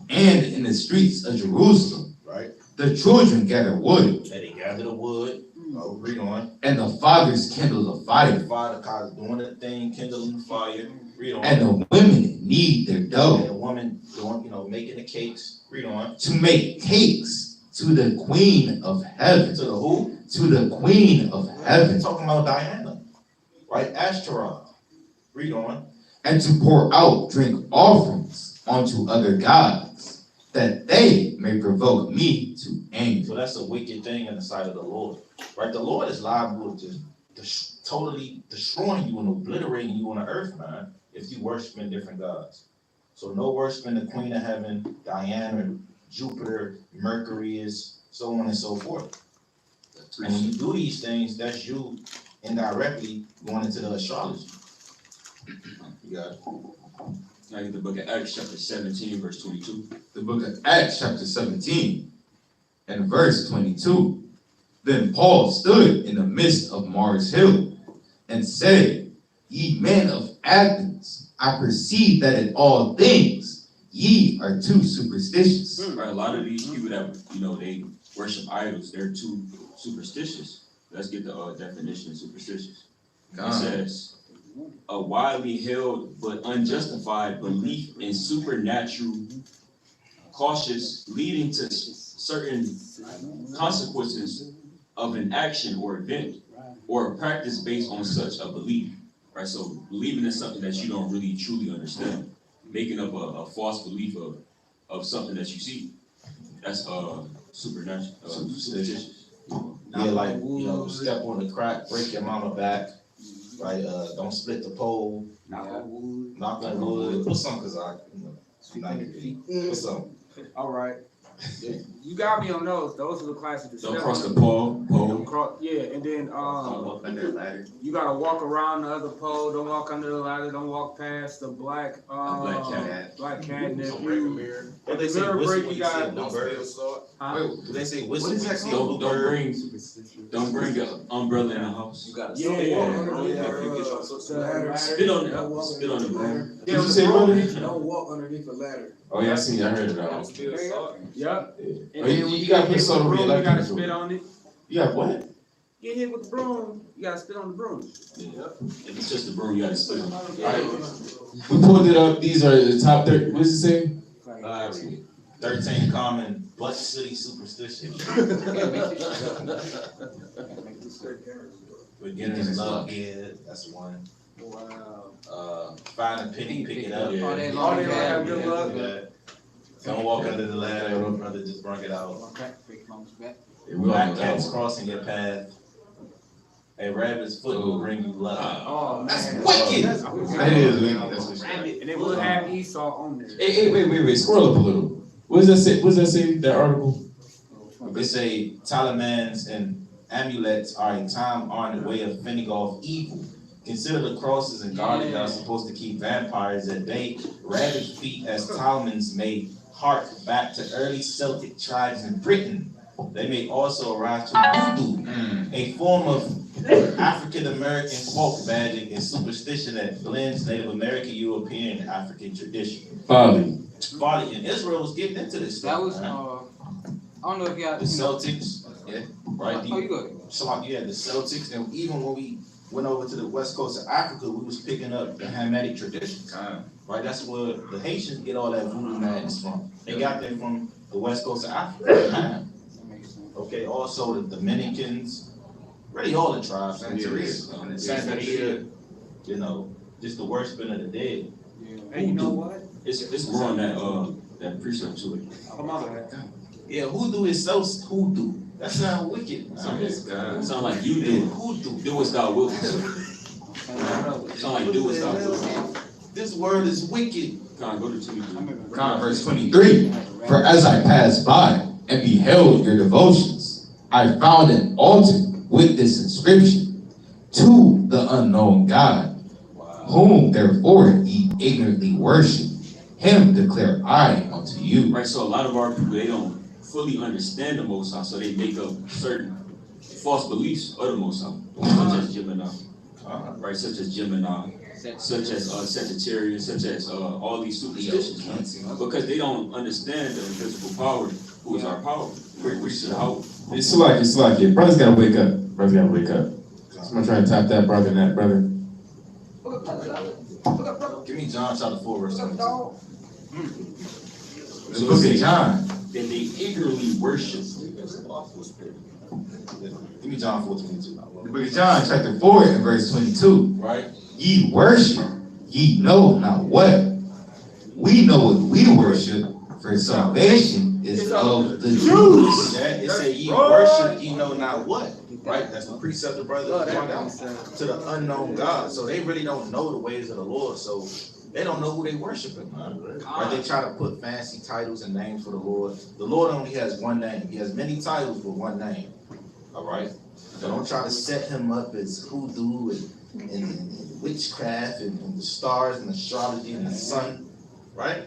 and in the streets of Jerusalem? Right? The children gather wood, That they gather the wood. Read on. and the fathers kindle a The fire, father cause doing the thing, kindling the fire. Read on. and the women knead their And dough the woman doing, making the cakes. Read on. to make cakes to the queen of heaven. To the who? To the queen of heaven. Talking about Diana, right? Ashtaroth. Read on. And to pour out drink offerings unto other gods, that they may provoke me to anger. So that's a wicked thing in the sight of the Lord, right? The Lord is liable to totally destroying you and obliterating you on the earth, man, if you worshiping different gods. So no worshiping the Queen of Heaven, Diana, Jupiter, Mercury is, so on and so forth. And when you do these things, that's you indirectly going into the astrology. You got it. Now in the book of Acts chapter 17, verse 22. The book of Acts chapter 17 and verse 22. Then Paul stood in the midst of Mars Hill and said, Ye men of Athens, I perceive that in all things ye are too superstitious. Right, a lot of these people that, they worship idols, they're too superstitious. Let's get the definition of superstitious. It says, a widely held but unjustified belief in supernatural cautious leading to certain consequences of an action or event or a practice based on such a belief. Right, so believing in something that you don't really truly understand, making up a false belief of something that you see. That's supernatural, superstitious. Yeah, like, step on the crack, break your mama back, right? Don't split the pole, knock on wood. What's something, cause what's something? All right. You got me on those. Those are the classes. Don't cross the pole. Yeah, and then you gotta walk around the other pole. Don't walk under the ladder. Don't walk past the black cat. And if you What they say, mirror whistle break, when you you see got a new bird. huh? Do they say whistle when you see a Don't new bird? don't bring an umbrella in the house. Yeah. Spit on the broom. Yeah, Did you say brother? Don't walk underneath a ladder. Oh yeah, I heard it all. Yep. Oh, you gotta put soda where you like You gotta it. spit on it. You got what? Get hit with the broom. You gotta spit on the broom. If it's just the broom, you gotta spit on it. Yeah. We pulled it up. These are the top 30. What does it say? 13 common but city superstitions. Beginner's love, yeah, that's one. Wow. Find a penny, pick it up. Yeah. All they have good luck. Yeah. Don't walk under the ladder, brother, just bring it out. Yeah, we all know Black that cats one. crossing your path. A rabbit's foot will bring you luck. Oh man. That's wicked. That is wicked. That's what's And they would have Esau on there. Hey, wait. Scroll up a little. What does that say? What does that say? That article? They say talismans and amulets are a time-honored way of fending off evil. Consider the crosses and garlands that are supposed to keep vampires at bay. Rabbit feet as talismans may hark back to early Celtic tribes in Britain. They may also arise from voodoo, a form of African American folk magic and superstition that blends Native American, European, and African tradition. Folly. Folly, and Israel was getting into this That stuff. was, man. I don't know if y'all. The Celtics, yeah, right? Oh, you go. So yeah, the Celtics, and even when we went over to the west coast of Africa, we was picking up the Hamitic traditions, right? That's where the Haitians get all that voodoo madness from. They got that from the west coast of Africa. Okay, also the Dominicans, really all the tribes, Santeria, just the worshiping of the dead. Hey, you know what? It's growing that precept to it. Come on. Yeah, hoodoo is so hoodoo. That sounds wicked. Sound like you do. Hoodoo. Do as thou wilt. Sound like do as thou wilt. This word is wicked. Come on, go to 22. verse 23. For as I passed by and beheld your devotions, I found an altar with this inscription, to the unknown God, whom therefore ye ignorantly worship, him declare I unto you. Right, so a lot of our people, they don't fully understand the Most High, so they make up certain false beliefs of the Most High, such as Gemini, right, such as Gemini, such as Sagittarius, such as all these superstitions, because they don't understand the invisible power who is our power. Which is the hope. It's like it. Brothers gotta wake up. Brothers gotta wake up. Someone trying to tap that brother and that brother. Give me John chapter 4, verse 22. The book of John. Then they eagerly worship. Give me John 4:22. The book of John, chapter 4, and verse 22. Right? Ye worship, ye know not what. We know what we worship, for salvation is of the Jews. That it say ye worship, ye know not what. Right? That's the precept the brother brought out to the unknown God. So they really don't know the ways of the Lord. So they don't know who they worshiping, man. Right? They try to put fancy titles and names for the Lord. The Lord only has one name. He has many titles with one name. All right? So don't try to set him up as hoodoo and witchcraft and the stars and astrology and the sun. Right?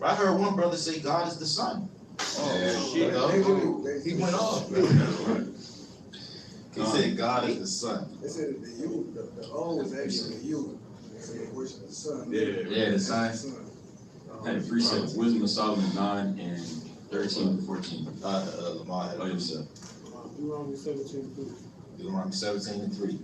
I heard one brother say God is the sun. He went off. He said God is the sun. They said the old was actually the you. They said they worship the sun. Yeah, the sun. Had a precept, Wisdom of Solomon 9 and 13 to 14. Lamar had himself. Deuteronomy 17:3. Deuteronomy 17:3.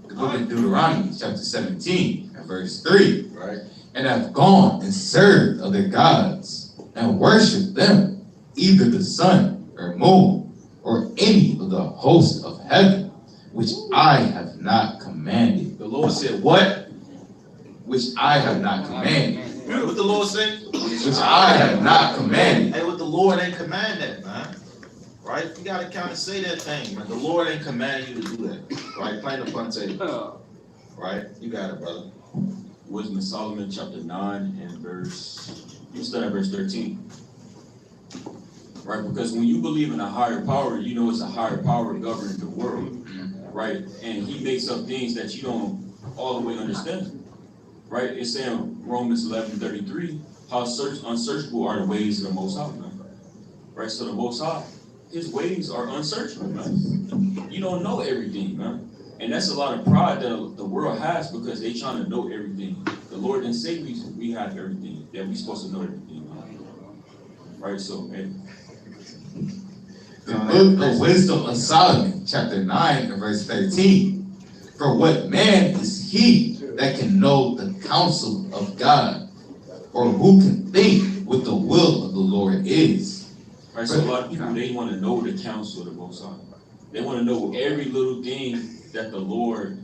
The book of Deuteronomy, chapter 17, and verse 3. Right? And have gone and served other gods, and worshipped them, either the sun or moon, or any of the hosts of heaven, which I have not commanded. The Lord said, what? Which I have not commanded. What the Lord say? Which I have not commanded. Hey, what the Lord ain't command that, man. Right? You gotta kind of say that thing, man. The Lord ain't command you to do that. Right? Plain upon table. Right? You got it, brother. Wisdom of Solomon chapter 9 and you start at verse 13. Right? Because when you believe in a higher power, you know it's a higher power governing the world. Right? And he makes up things that you don't all the way understand. Right? It's saying Romans 11:33, how unsearchable are the ways of the Most High, man. Right? So the Most High, his ways are unsearchable, man. You don't know everything, man. And that's a lot of pride that the world has because they trying to know everything. The Lord didn't say we have everything, that we supposed to know everything. Right? So, hey. The book of Wisdom of Solomon, chapter 9, and verse 13. For what man is he that can know the counsel of God, or who can think what the will of the Lord is? Right, so a lot of people, they want to know the counsel of the Most High. They want to know every little thing that the Lord,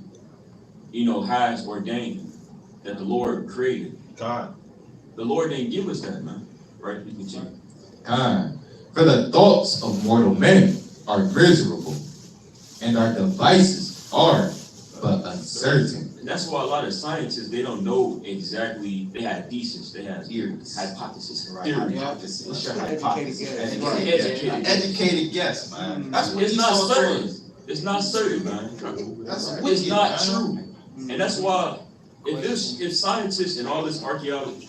has ordained, that the Lord created. God. The Lord didn't give us that, man. Right? You continue. For the thoughts of mortal men are miserable, and our devices are but uncertain. That's why a lot of scientists, they don't know exactly. They have thesis, they have hypothesis, theory. What's your hypothesis? Educated guess, man. That's what It's not certain. It's not certain, man. It's not true. And that's why if scientists and all this archaeology,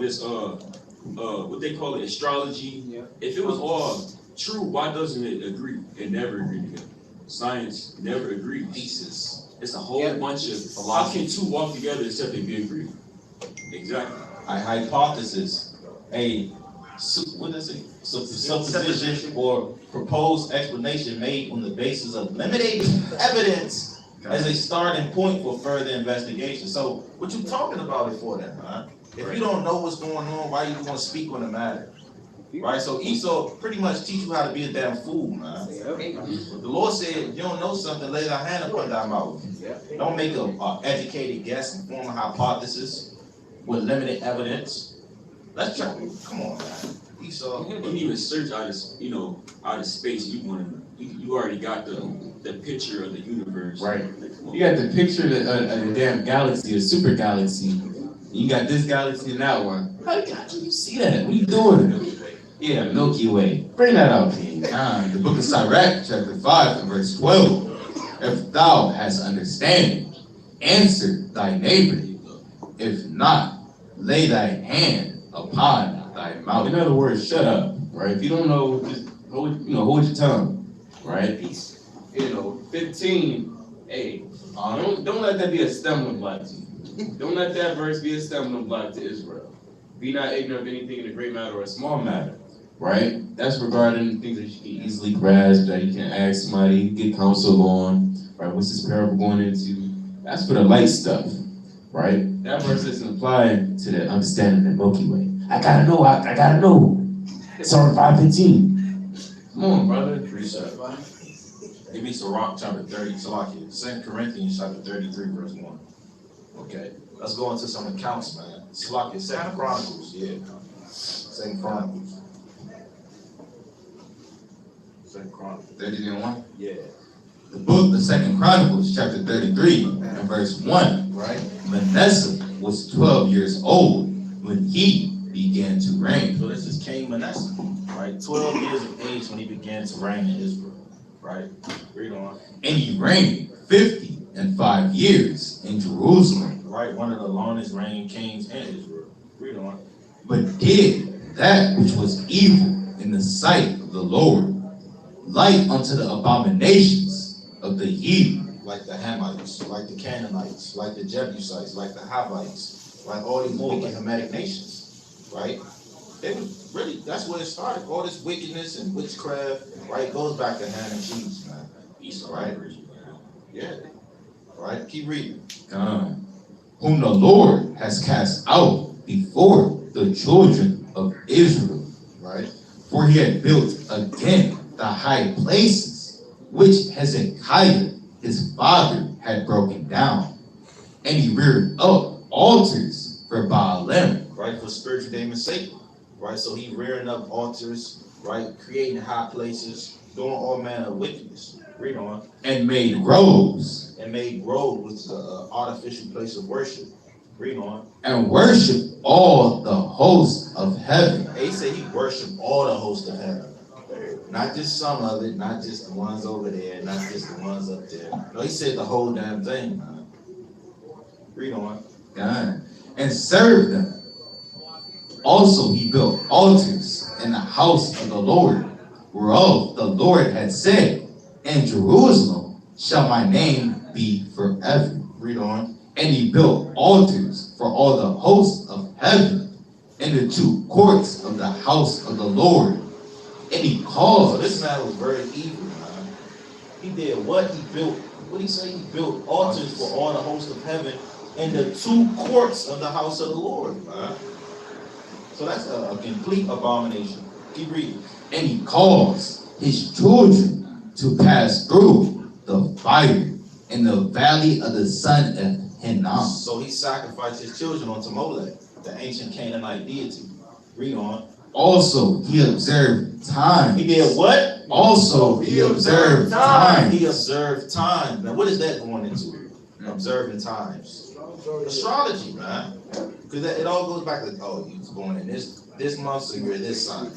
this what they call it, astrology, if it was all true, why doesn't it agree? It never agreed together. Science never agreed. thesis. It's a whole bunch of how can two walk together except they be agreed? Exactly. A hypothesis, supposition or proposed explanation made on the basis of limited evidence as a starting point for further investigation. So what you talking about it for then, huh? If you don't know what's going on, why you want to speak on the matter? Right? So Esau pretty much teach you how to be a damn fool, man. The Lord said, if you don't know something, lay thy hand upon thy mouth. Don't make an educated guess and form a hypothesis with limited evidence. Let's try. Come on, man. Esau. You don't even search out of space. You already got the picture of the universe. Right. You got the picture of the damn galaxy, a super galaxy. You got this galaxy and that one. How can you see that? What are you doing? Yeah, Milky Way. Bring that out, King. The book of Sirach, chapter 5, and verse 12. If thou hast understanding, answer thy neighbor. If not, lay thy hand upon thy mouth. In other words, shut up. Right? If you don't know, just hold your tongue. Right? 15. Hey, don't let that be a stumbling block to you. Don't let that verse be a stumbling block to Israel. Be not ignorant of anything in a great matter or a small matter. right? That's regarding things that you can easily grasp, that you can ask somebody, get counsel on, right? What's this parable going into? That's for the light stuff, right? That verse doesn't apply to the understanding the Milky Way. I gotta know, I gotta know. It's on 5:15. Come on, brother. Give me Sirach chapter 30, Salakia, 2 Corinthians chapter 33, verse 1. Okay, let's go into some accounts, man. Salakia, 2 Chronicles, yeah. 2 Chronicles. 2 Chronicles. 31. Yeah. The book, the 2 Chronicles, chapter 33, and verse 1, Right? Manasseh was 12 years old when he began to reign. So this is King Manasseh, right? 12 years of age when he began to reign in Israel, right? Read on. And he reigned 55 years in Jerusalem, Right? One of the longest reigning kings in Israel. Read on. but did that which was evil in the sight of the Lord, like unto the abominations of the heathen. Like the Hamites, like the Canaanites, like the Jebusites, like the Hivites, like all these wicked Hamitic nations, right? It was really, that's where it started. All this wickedness and witchcraft, right, goes back to ham and cheese, man. Esau, Right? Yeah. Right? Keep reading. Whom the Lord has cast out before the children of Israel. Right? For he had built again the high places which Hezekiah his father had broken down. And he reared up altars for Baalim. Right? For spiritual demons' sake. Right? So he rearing up altars, right? Creating high places, doing all manner of wickedness. Read on. And made groves. And made groves, which is an artificial place of worship. Read on. And worshiped all the hosts of heaven. They say he worshiped all the hosts of heaven. Not just some of it, not just the ones over there, not just the ones up there. No, he said the whole damn thing, man. Read on. God. And served them. Also he built altars in the house of the Lord, whereof the Lord had said, in Jerusalem shall my name be forever. Read on. And he built altars for all the hosts of heaven in the two courts of the house of the Lord. And he So caused. this man was very evil, man. He did what? He built, what did he say? He built altars for all the hosts of heaven in the two courts of the house of the Lord, man. So that's a complete abomination. Keep reading. And he caused his children to pass through the fire in the valley of the son of Hinnom. So he sacrificed his children unto Molech, the ancient Canaanite deity. Read on. Also he observed time. He did what? Also he observed time. He observed time. Now what is that going into? Observing times. Astrology, man. Because it all goes back to, oh, you was born in this month, so you're this sign.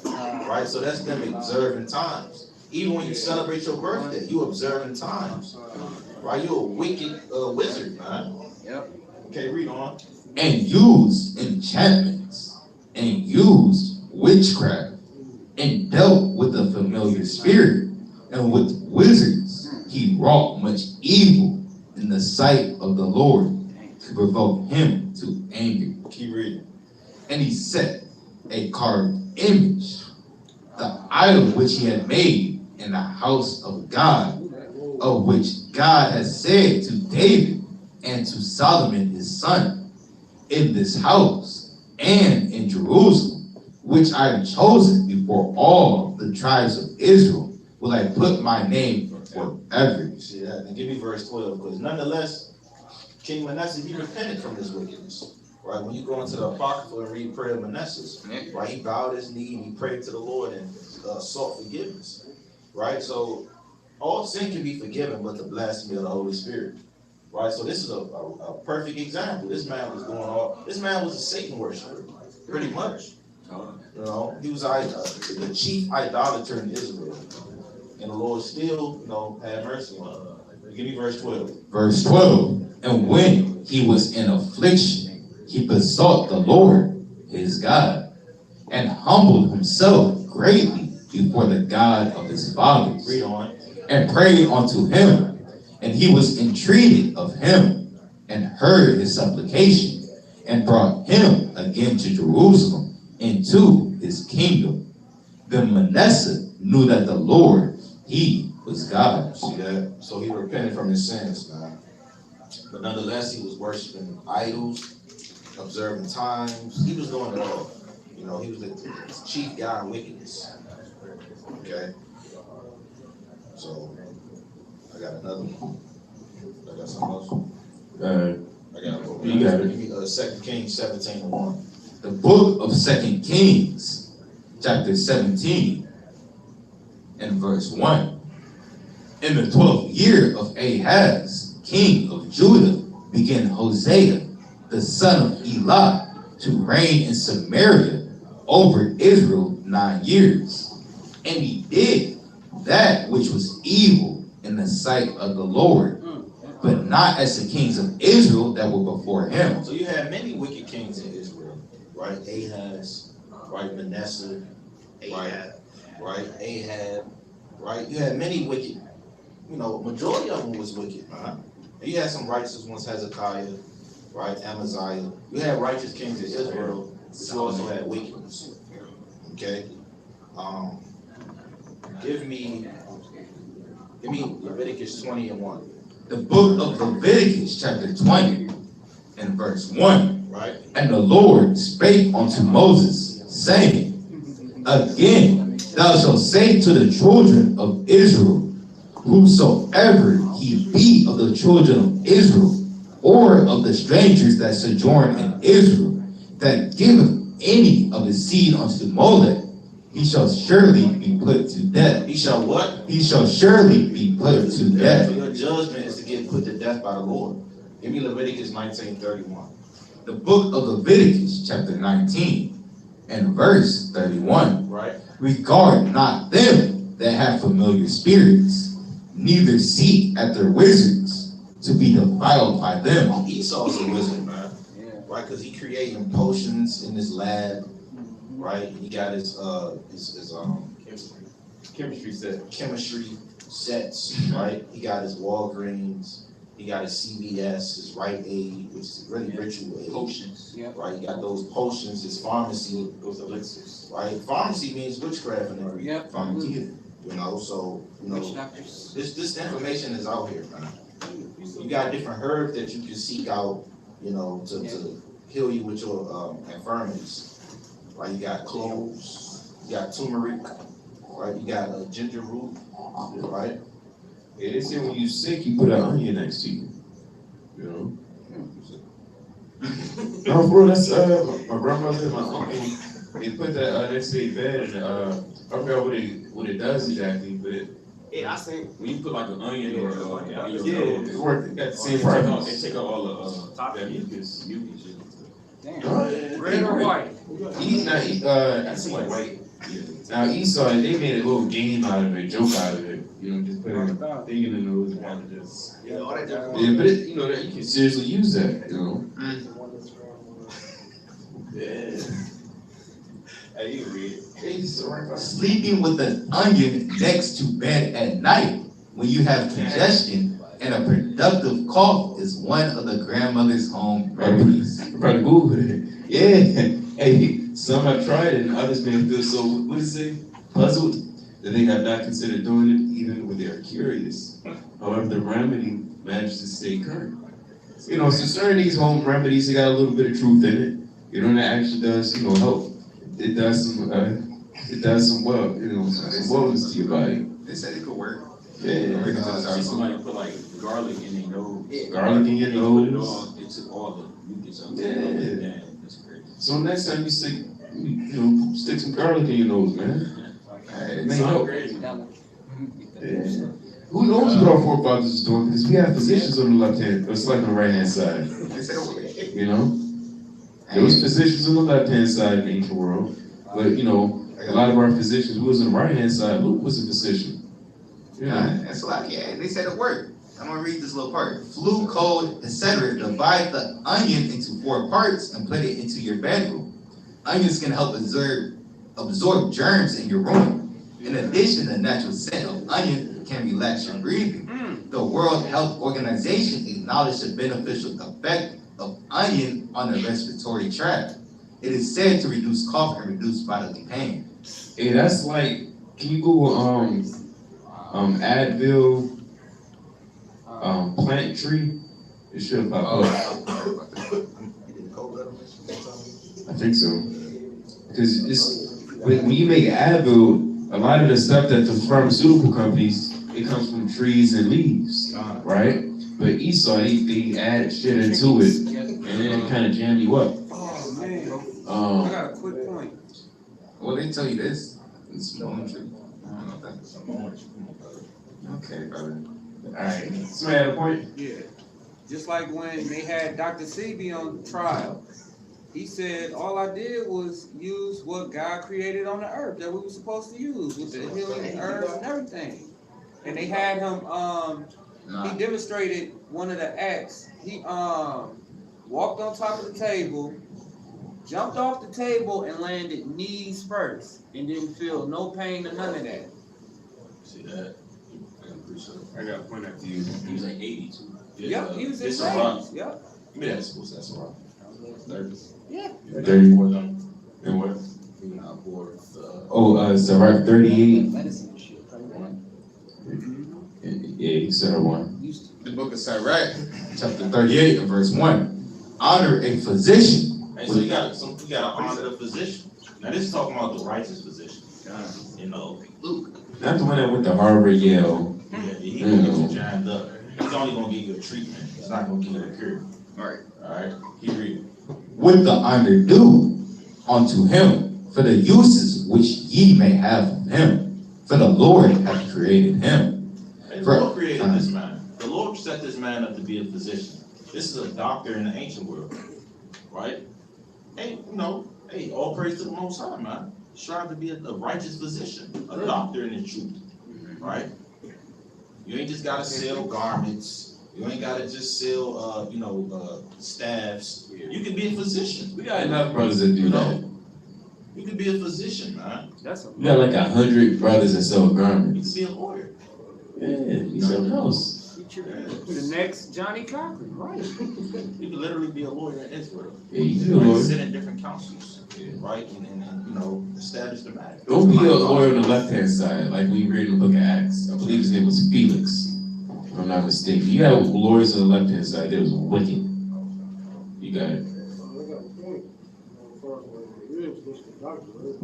Right? So that's them observing times. Even when you celebrate your birthday, you observing times. Right? You're a wicked wizard, man. Yep. Okay, read on. And used enchantments and used witchcraft and dealt with the familiar spirit and with wizards. He wrought much evil in the sight of the Lord to provoke him to anger. Keep reading. And he set a carved image, the idol which he had made in the house of God, of which God has said to David and to Solomon his son, in this house and in Jerusalem, which I have chosen before all the tribes of Israel, will I put my name forever. You see that? And give me verse 12, because nonetheless, King Manasseh, he repented from his wickedness. Right? When you go into the Apocrypha and read prayer of Manasseh, right? He bowed his knee and he prayed to the Lord and sought forgiveness. Right? So all sin can be forgiven but the blasphemy of the Holy Spirit. Right? So this is a perfect example. This man was a Satan worshiper, pretty much. You know, he was the chief idolater in Israel. And the Lord still, had mercy on him. Give me verse 12. Verse 12, and when he was in affliction, he besought the Lord his God, and humbled himself greatly before the God of his fathers. Read on. And prayed unto him, and he was entreated of him, and heard his supplication, and brought him again to Jerusalem into his kingdom. Then Manasseh knew that the Lord, he was God. See that? So he repented from his sins, man. But nonetheless, he was worshiping idols, observing times. He was doing it all. You know, he was the chief guy in wickedness. Okay? So, I got another one. I got something else. I got You got it. Give me 2 Kings 17:1. The book of 2 Kings, chapter 17, and verse 1. In the 12th year of Ahaz, king of Judah, began Hosea, the son of Elah, to reign in Samaria over Israel 9 years. And he did that which was evil in the sight of the Lord, but not as the kings of Israel that were before him. So you had many wicked kings in Israel, right? Ahaz, right? Manasseh, right? Ahab, right? You had many wicked. You know, majority of them was wicked. And you had some righteous ones, Hezekiah, right? Amaziah. You had righteous kings in Israel, but you also had wicked ones. Okay? Give me Leviticus 20:1. The book of Leviticus, chapter 20, and verse 1. Right? And the Lord spake unto Moses, saying, Again, thou shalt say to the children of Israel, whosoever he be of the children of Israel, or of the strangers that sojourn in Israel, that giveth any of his seed unto Molech, he shall surely be put to death. He shall what? He shall surely be put to death. So your judgment is to get put to death by the Lord. Give me Leviticus 19:31. The book of Leviticus, chapter 19, and verse 31. Right? Regard not them that have familiar spirits, neither seek at their wizards to be defiled by them. Esau's a wizard, man. Right? Because he creating potions in his lab. Right? He got his chemistry sets, right? He got his Walgreens, he got his CVS, his Rite Aid, which is really ritual aid. Potions. Right? He got those potions, his pharmacy, Those elixirs. right? Pharmacy means witchcraft and everything. Yep. Pharmacy. You know, so Witch doctors. this information is out here, man. You got different herbs that you can seek out, you know, to heal you with your infirmities. Right, you got cloves, you got turmeric, right? You got ginger root, right? Yeah, they say when you sick, you put an onion next to you. You know? No, bro, that's my grandmother and my uncle. They put that next to their bed, and I forgot what it does exactly, but Yeah, I think When you put like an onion or Yeah, in your yeah, nose, it worked. It got the same They purpose. take out all the that mucus shit. Damn. Oh, yeah. Red or white? I see like white. Now Esau, they made a little game out of it, joke out of it. You know, just put a thing in the nose and kind of just. yeah, all that different. Yeah, but it, you know that you can seriously use that. You know. Yeah. Hey, you read it. Sleeping with an onion next to bed at night when you have congestion and a productive cough is one of the grandmother's home remedies. Probably Google it. Yeah. Hey, some have tried it and others may feel so, what does it say? Puzzled that they have not considered doing it even when they are curious. However, the remedy manages to stay current. You know, so certain of these home remedies, they got a little bit of truth in it. You know, and that actually does, you know, help. It does some well, you know, some wellness to your body. They said it could work. Yeah. See somebody put like garlic in their nose. Garlic in your They put it nose. all, it took all the mucus out. Yeah. Damn, that's crazy. So next time you stick, you know, stick some garlic in your nose, man. It may Sound help. crazy. Yeah. Who knows what our forefathers was doing? Because we have physicians on the left hand, or like on the right hand side. You know, there was physicians on the left hand side in the ancient world, but you know, a lot of our physicians who was on the right hand side. Luke was a physician. Yeah. That's a lot. Yeah, they said it worked. I'm gonna read this little part. Flu, cold, etc. Divide the onion into 4 parts and put it into your bedroom. Onions can help absorb germs in your room. In addition, the natural scent of onion can relax your breathing. The World Health Organization acknowledged the beneficial effect of onion on the respiratory tract. It is said to reduce cough and reduce bodily pain. Hey, that's like, can you Google Advil plant tree? It should pop up. I think so. Because it's when you make Advil, a lot of the stuff that the pharmaceutical companies, it comes from trees and leaves, right? But Esau, they add shit into it, and then it kind of jam you up. Oh man, I got a quick point. Well, they tell you this. It's one tree. Okay, brother. All right. Somebody had a point? Yeah, just like when they had Dr. Sebi on trial, he said all I did was use what God created on the earth that we were supposed to use with the healing herbs and everything. And they had him. He demonstrated one of the acts. He walked on top of the table, jumped off the table, and landed knees first, and didn't feel no pain or none of that. See that? I got a point after you. He was like 82. Yep, he was in It's a rock. his Yep. Yeah, that's a rock. 30. Yeah. 30. For them. And what? You know, for Sirach 38. Medicine shit. Yeah, he said one. The book of Sirach, chapter 38, and verse 1. Honor a physician. Hey, so you gotta honor the physician. Now this is talking about the righteous physician. You know, Luke. Not the one that went to Harvard, Yale. Yeah, he gonna get you jammed up. He's only gonna give you a treatment. He's not gonna give you a cure. Alright? Keep reading. With the honor due unto him, for the uses which ye may have of him. For the Lord hath created him. Hey, the Lord created this man. The Lord set this man up to be a physician. This is a doctor in the ancient world. Right? Hey, all praise to the Most High, man. Strive to be a righteous physician, a doctor in the truth. Right? You ain't just gotta sell garments. You ain't gotta just sell, staffs. You can be a physician. We got enough brothers that do that. You can be a physician, man. We got like 100 brothers that sell You garments. can be a lawyer. Yeah, you something else. The next Johnny Cochran, right? You can literally be a lawyer in Israel. Yeah, you can be a lawyer. Sit in different councils, right? And establish the matter. Don't be a lawyer on the left-hand side, like when you read the book of Acts. I believe his name was Felix, if I'm not mistaken. You have lawyers on the left-hand side, that was wicked. You got it. I got a point. As far as what it is, listen to doctors, right?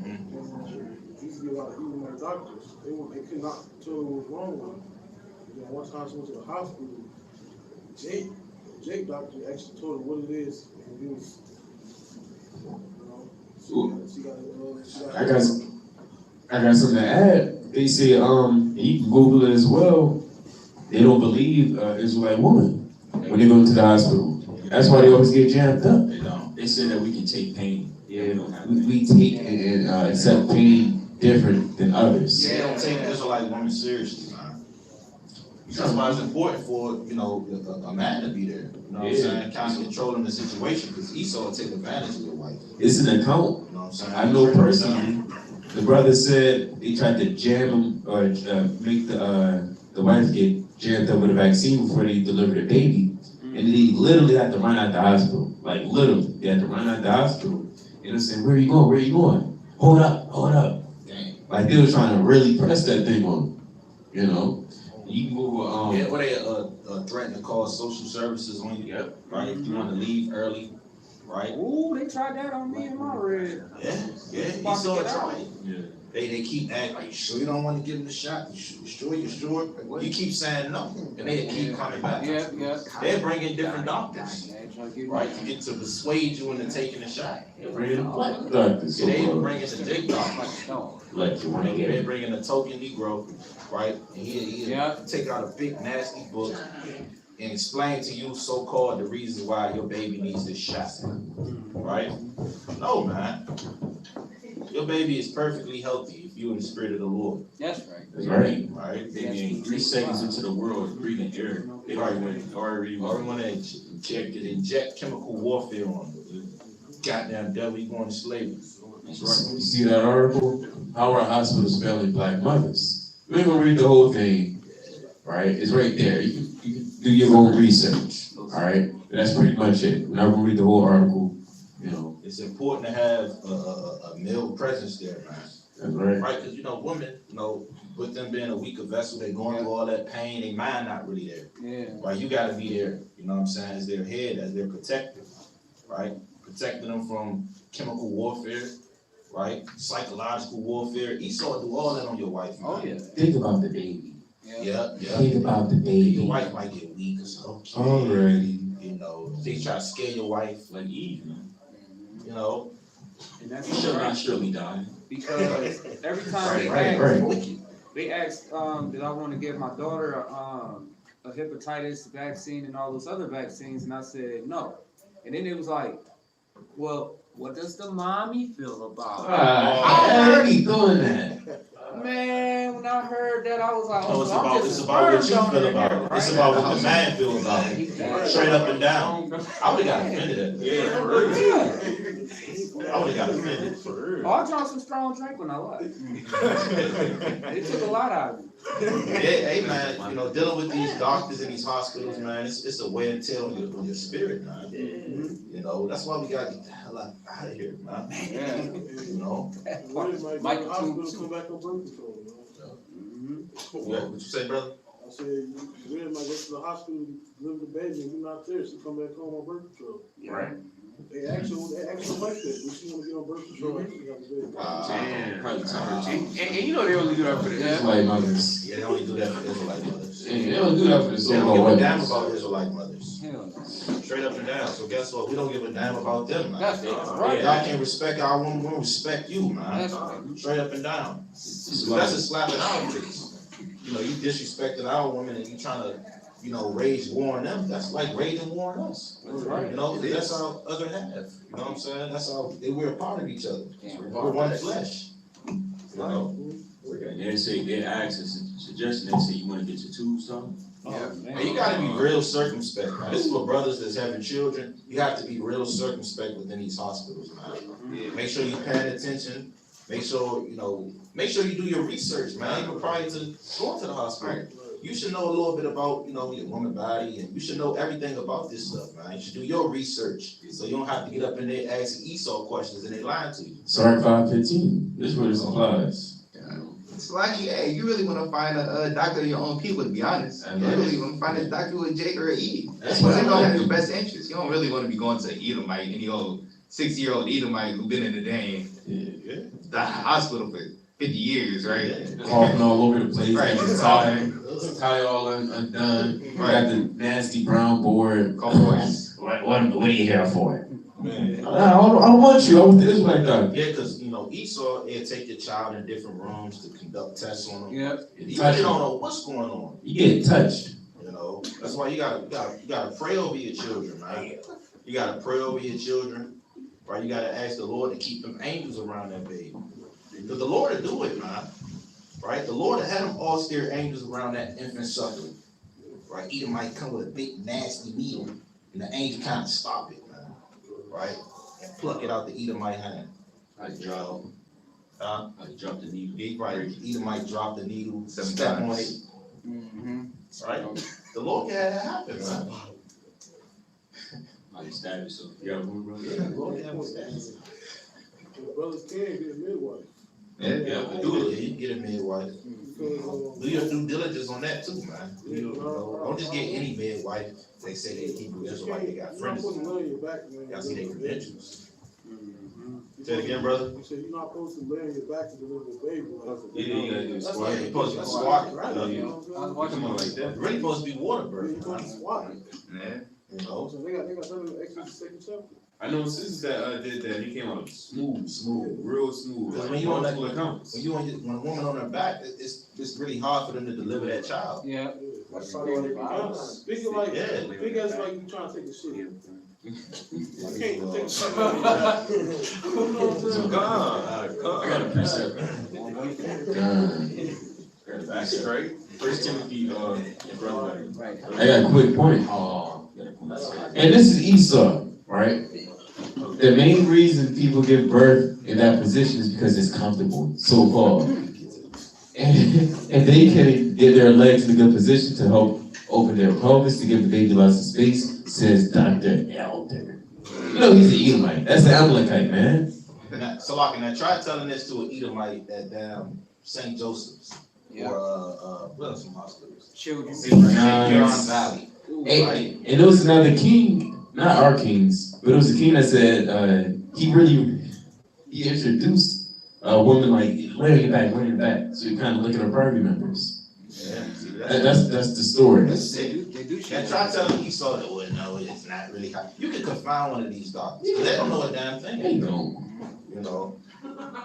And used to be a lot of even their doctors. They could not tell what was wrong with them. And then one time she went to the hospital, Jake doctor actually told her what it is, and he was, I got something to add. They say, and you can Google it as well. They don't believe Israelite women when they go to the hospital. That's why they always get jammed up. They don't. They said that we can take pain. Yeah, we take and accept pain different than others. They don't take Israelite women seriously, man. That's why it's important for, a man to be there. You know what I'm saying? Kind of controlling the situation, because Esau will take advantage of your wife. It's an account. You know what I'm saying? I know personally. The brother said they tried to jam him or make the wife get jammed up with a vaccine before they delivered the baby. And they literally had to run out the hospital. Like literally, they had to run out the hospital. And they said, "Where are you going? Where are you going? Hold up." Dang. Like they were trying to really press that thing on him. You can Google Or they threaten to call social services on you. Yep. Right? If you want to leave early, right? Ooh, they tried that on me and my red. Yeah. About to Esau get out. tried. Yeah. They keep asking, "Are you sure you don't want to give him the shot? You sure? You keep saying no, and they keep coming back. Yeah. They bring in different doctors, right, to get to persuade you into taking the shot. they bring in black doctors. Yeah, they bring in the Jake doctor. Like you want to They get. bring in a token Negro, right? And he take out a big nasty book and explain to you so-called the reasons why your baby needs this shot, right? No, man. Your baby is perfectly healthy if you're in the spirit of the Lord. That's right. That's right. Right? They ain't 3 seconds into the world breathing air. They already want to inject chemical warfare on you. Goddamn devil, you going to slavery. That's right. You see that article? How are hospitals failing black mothers? We ain't gonna read the whole thing, right? It's right there. You can do your own research, all right? That's pretty much it. We're not gonna read the whole article, It it's important to have a male presence there, man. That's right. Right, because women, with them being a weaker vessel, they going through all that pain, they mind not really there. Yeah. Right, you gotta be there, you know what I'm saying, as their head, as their protector, right? Protecting them from chemical warfare, right? Psychological warfare. Esau do all that on your wife, man. Oh, yeah. Think about the baby. Yeah. Think about the Your baby. wife might get weak or something. Already. They try to scare your wife, Like Eve, man. And that's You shall not right. surely die. Because every time they asked, did I want to give my daughter a hepatitis vaccine and all those other vaccines, and I said no. And then it was like, well, what does the mommy feel about it? I already doing that. Man, when I heard that, I was like, No, so I'm just it's about what you sperm feel donor about here, it. It's right? about what the man feels about it. Straight up and down. I would've got offended at that. Yeah. I would've got offended. Oh, I drank some strong drink when I left. It took a lot out of me. Yeah, hey man, dealing with these doctors in these hospitals, man, it's a wear and tear on your spirit, man. That's why we gotta get the hell out of here, man. Mike, the hospital come back on birth control, What you say, brother? I said, you really might go to the hospital, deliver the baby, and you're not there, she come back home on birth control. Right. They asked her like that, when she wanna get on birth control after she got the baby. Probably time. And you know they only do that for the Israelite mothers. Yeah, they only do that for Israelite mothers. They don't do that for the They don't so-called give a damn white about Israelite mothers. Hell no. Straight up and down. So guess what? We don't give a damn about them, man. That's right. Y'all can't respect our woman, we'll respect you, man. That's right. Straight up and down. That's a slap in our face. You disrespecting our woman and you trying to, wage war on them. That's like waging war on us. That's right. That's our other half. You know what I'm saying? That's how we're a part of each other. We're one flesh. And they ask a suggestion, they say you want to get your tubes done. Oh, man. And you gotta be real circumspect, man. This is for brothers that's having children. You have to be real circumspect within these hospitals, man. Make sure you're paying attention. Make sure you do your research, man. Even prior to going to the hospital. You should know a little bit about, your woman body, and you should know everything about this stuff, man. You should do your research, so you don't have to get up in there asking Esau questions and they lying to you. Sorry, 5:15. This is where this applies. It's like, hey, you really want to find a doctor of your own people, to be honest. You really want to find a doctor with Jake or Eve. That's Because they what don't I have your best interest. You don't really want to be going to Edomite, any old 60-year-old Edomite who's been in the dang the hospital for 50 years, right? Coughing all over the place. Right. Tie all undone. Got the nasty brown board. Course. What are you here for? I don't want you. I want the Israelite doctor. Yeah, because Esau, he'll take your child in different rooms to conduct tests on them. Yep. You really don't know what's going on. You get touched. That's why you gotta pray over your children, man. You gotta pray over your children, right? You gotta ask the Lord to keep them angels around that baby. Because the Lord will do it, man. Right? The Lord will have them austere angels around that infant suckling. Right? Edom might come with a big nasty needle, and the angel kind of stop it, man. Right? And pluck it out the Edomite hand. I drop the needle. Right? Edom might drop the needle, Seven step on times. it. Mm-hmm. Right? The Lord can have that happen, man. I stab it, so you got one brother. Yeah, the Lord can have that happen. The brothers can get a midwife. Yeah, do it. You can get a midwife. Because, Do your due diligence on that too, man. Don't just get any midwife. They say they Hebrew Israelite, they got friends. You're not supposed to lay on your back, man. Gotta see their credentials. You Say it again, brother. You said you're not supposed to lay on your back to deliver a baby. Yeah, you gotta do a That's squat. like- You're supposed to be squatting. Right, You you know, know what I I'm was saying? watching Like that. It's really supposed to be water You're birth, supposed to man. squat. Yeah. You know, So they got something in the Exodus second chapter. I know sisters that did that. He came out smooth. real smooth. Because when you on that, Multiple accounts. when a woman on her back, it's really hard for them to deliver that child. Yeah. That's probably why they can Big like, Yeah. big as like you trying to take a shit. You can't take a shit. You know what I'm saying? I got a precept. God. Straight. First Timothy, brother. I got a quick point. And this is Esau, right? The main reason people give birth in that position is because it's comfortable, so-called. And they can get their legs in a good position to help open their pelvis to give the baby lots of space, says Dr. Elder. You know he's an Edomite. That's the Amalekite, man. Now, so like, and I tried telling this to an Edomite at damn St. Joseph's or what else some hospitals? Children. Huron Valley. Hey, and there was another king, not our kings, but it was a king that said he introduced a woman like, lay on your back. So you kind of look at her party members. Yeah, see, That's the story. That's it. They do And shit. try telling Esau that, well, no, it's not really hot. You can confound one of these doctors. They don't know a damn They thing. don't. You know,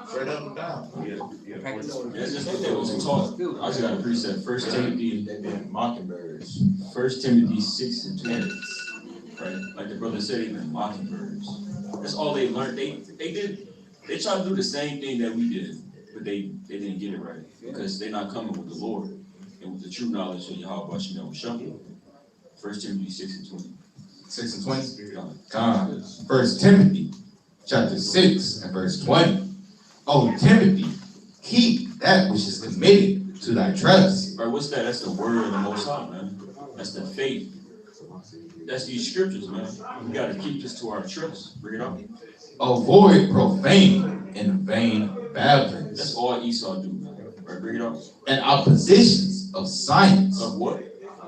straight up and down. That's just what they was taught. I just got a precept. First Timothy, They've been mockingbirds. 1 Timothy 6:20. Right? Like the brother said, they've been mockingbirds. That's all they learned. They tried to do the same thing that we did, but they didn't get it right. Because they're not coming with the Lord and with the true knowledge of Yahweh Bashem Shah. 1 Timothy 6:20. 6 and 20. First Timothy, chapter 6 and verse 20. Oh, Timothy, keep that which is committed to thy trust. Right, what's that? That's the word of the Most High, man. That's the faith. That's these scriptures, man. We gotta keep this to our trust. Bring it up. Avoid profane and vain babblings That's all Esau do, man. Right, bring it up. and oppositions of science. Of what?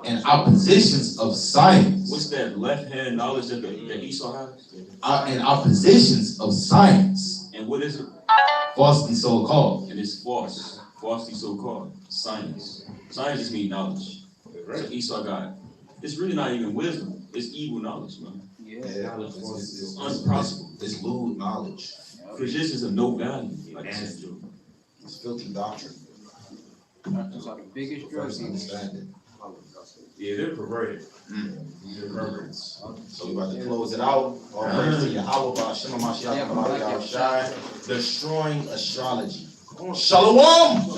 And oppositions of science. What's that left hand knowledge that Esau has? And oppositions of science. And what is it? Falsely so called. And it's false. Falsely so called. Science. Science just means knowledge. So Esau got, it's really not even wisdom. It's evil knowledge, man. Yeah. It's unprofitable. It's lewd knowledge. Physicians of no value. Like I said, Joe. It's filthy doctrine. That's like the biggest drug First understand it. Yeah, they're perverted. They're perverts. So we about to close it out. All praise to Yahweh, Ba'ashem, Mashiach, Malach, Yahushai, destroying astrology. Shalom!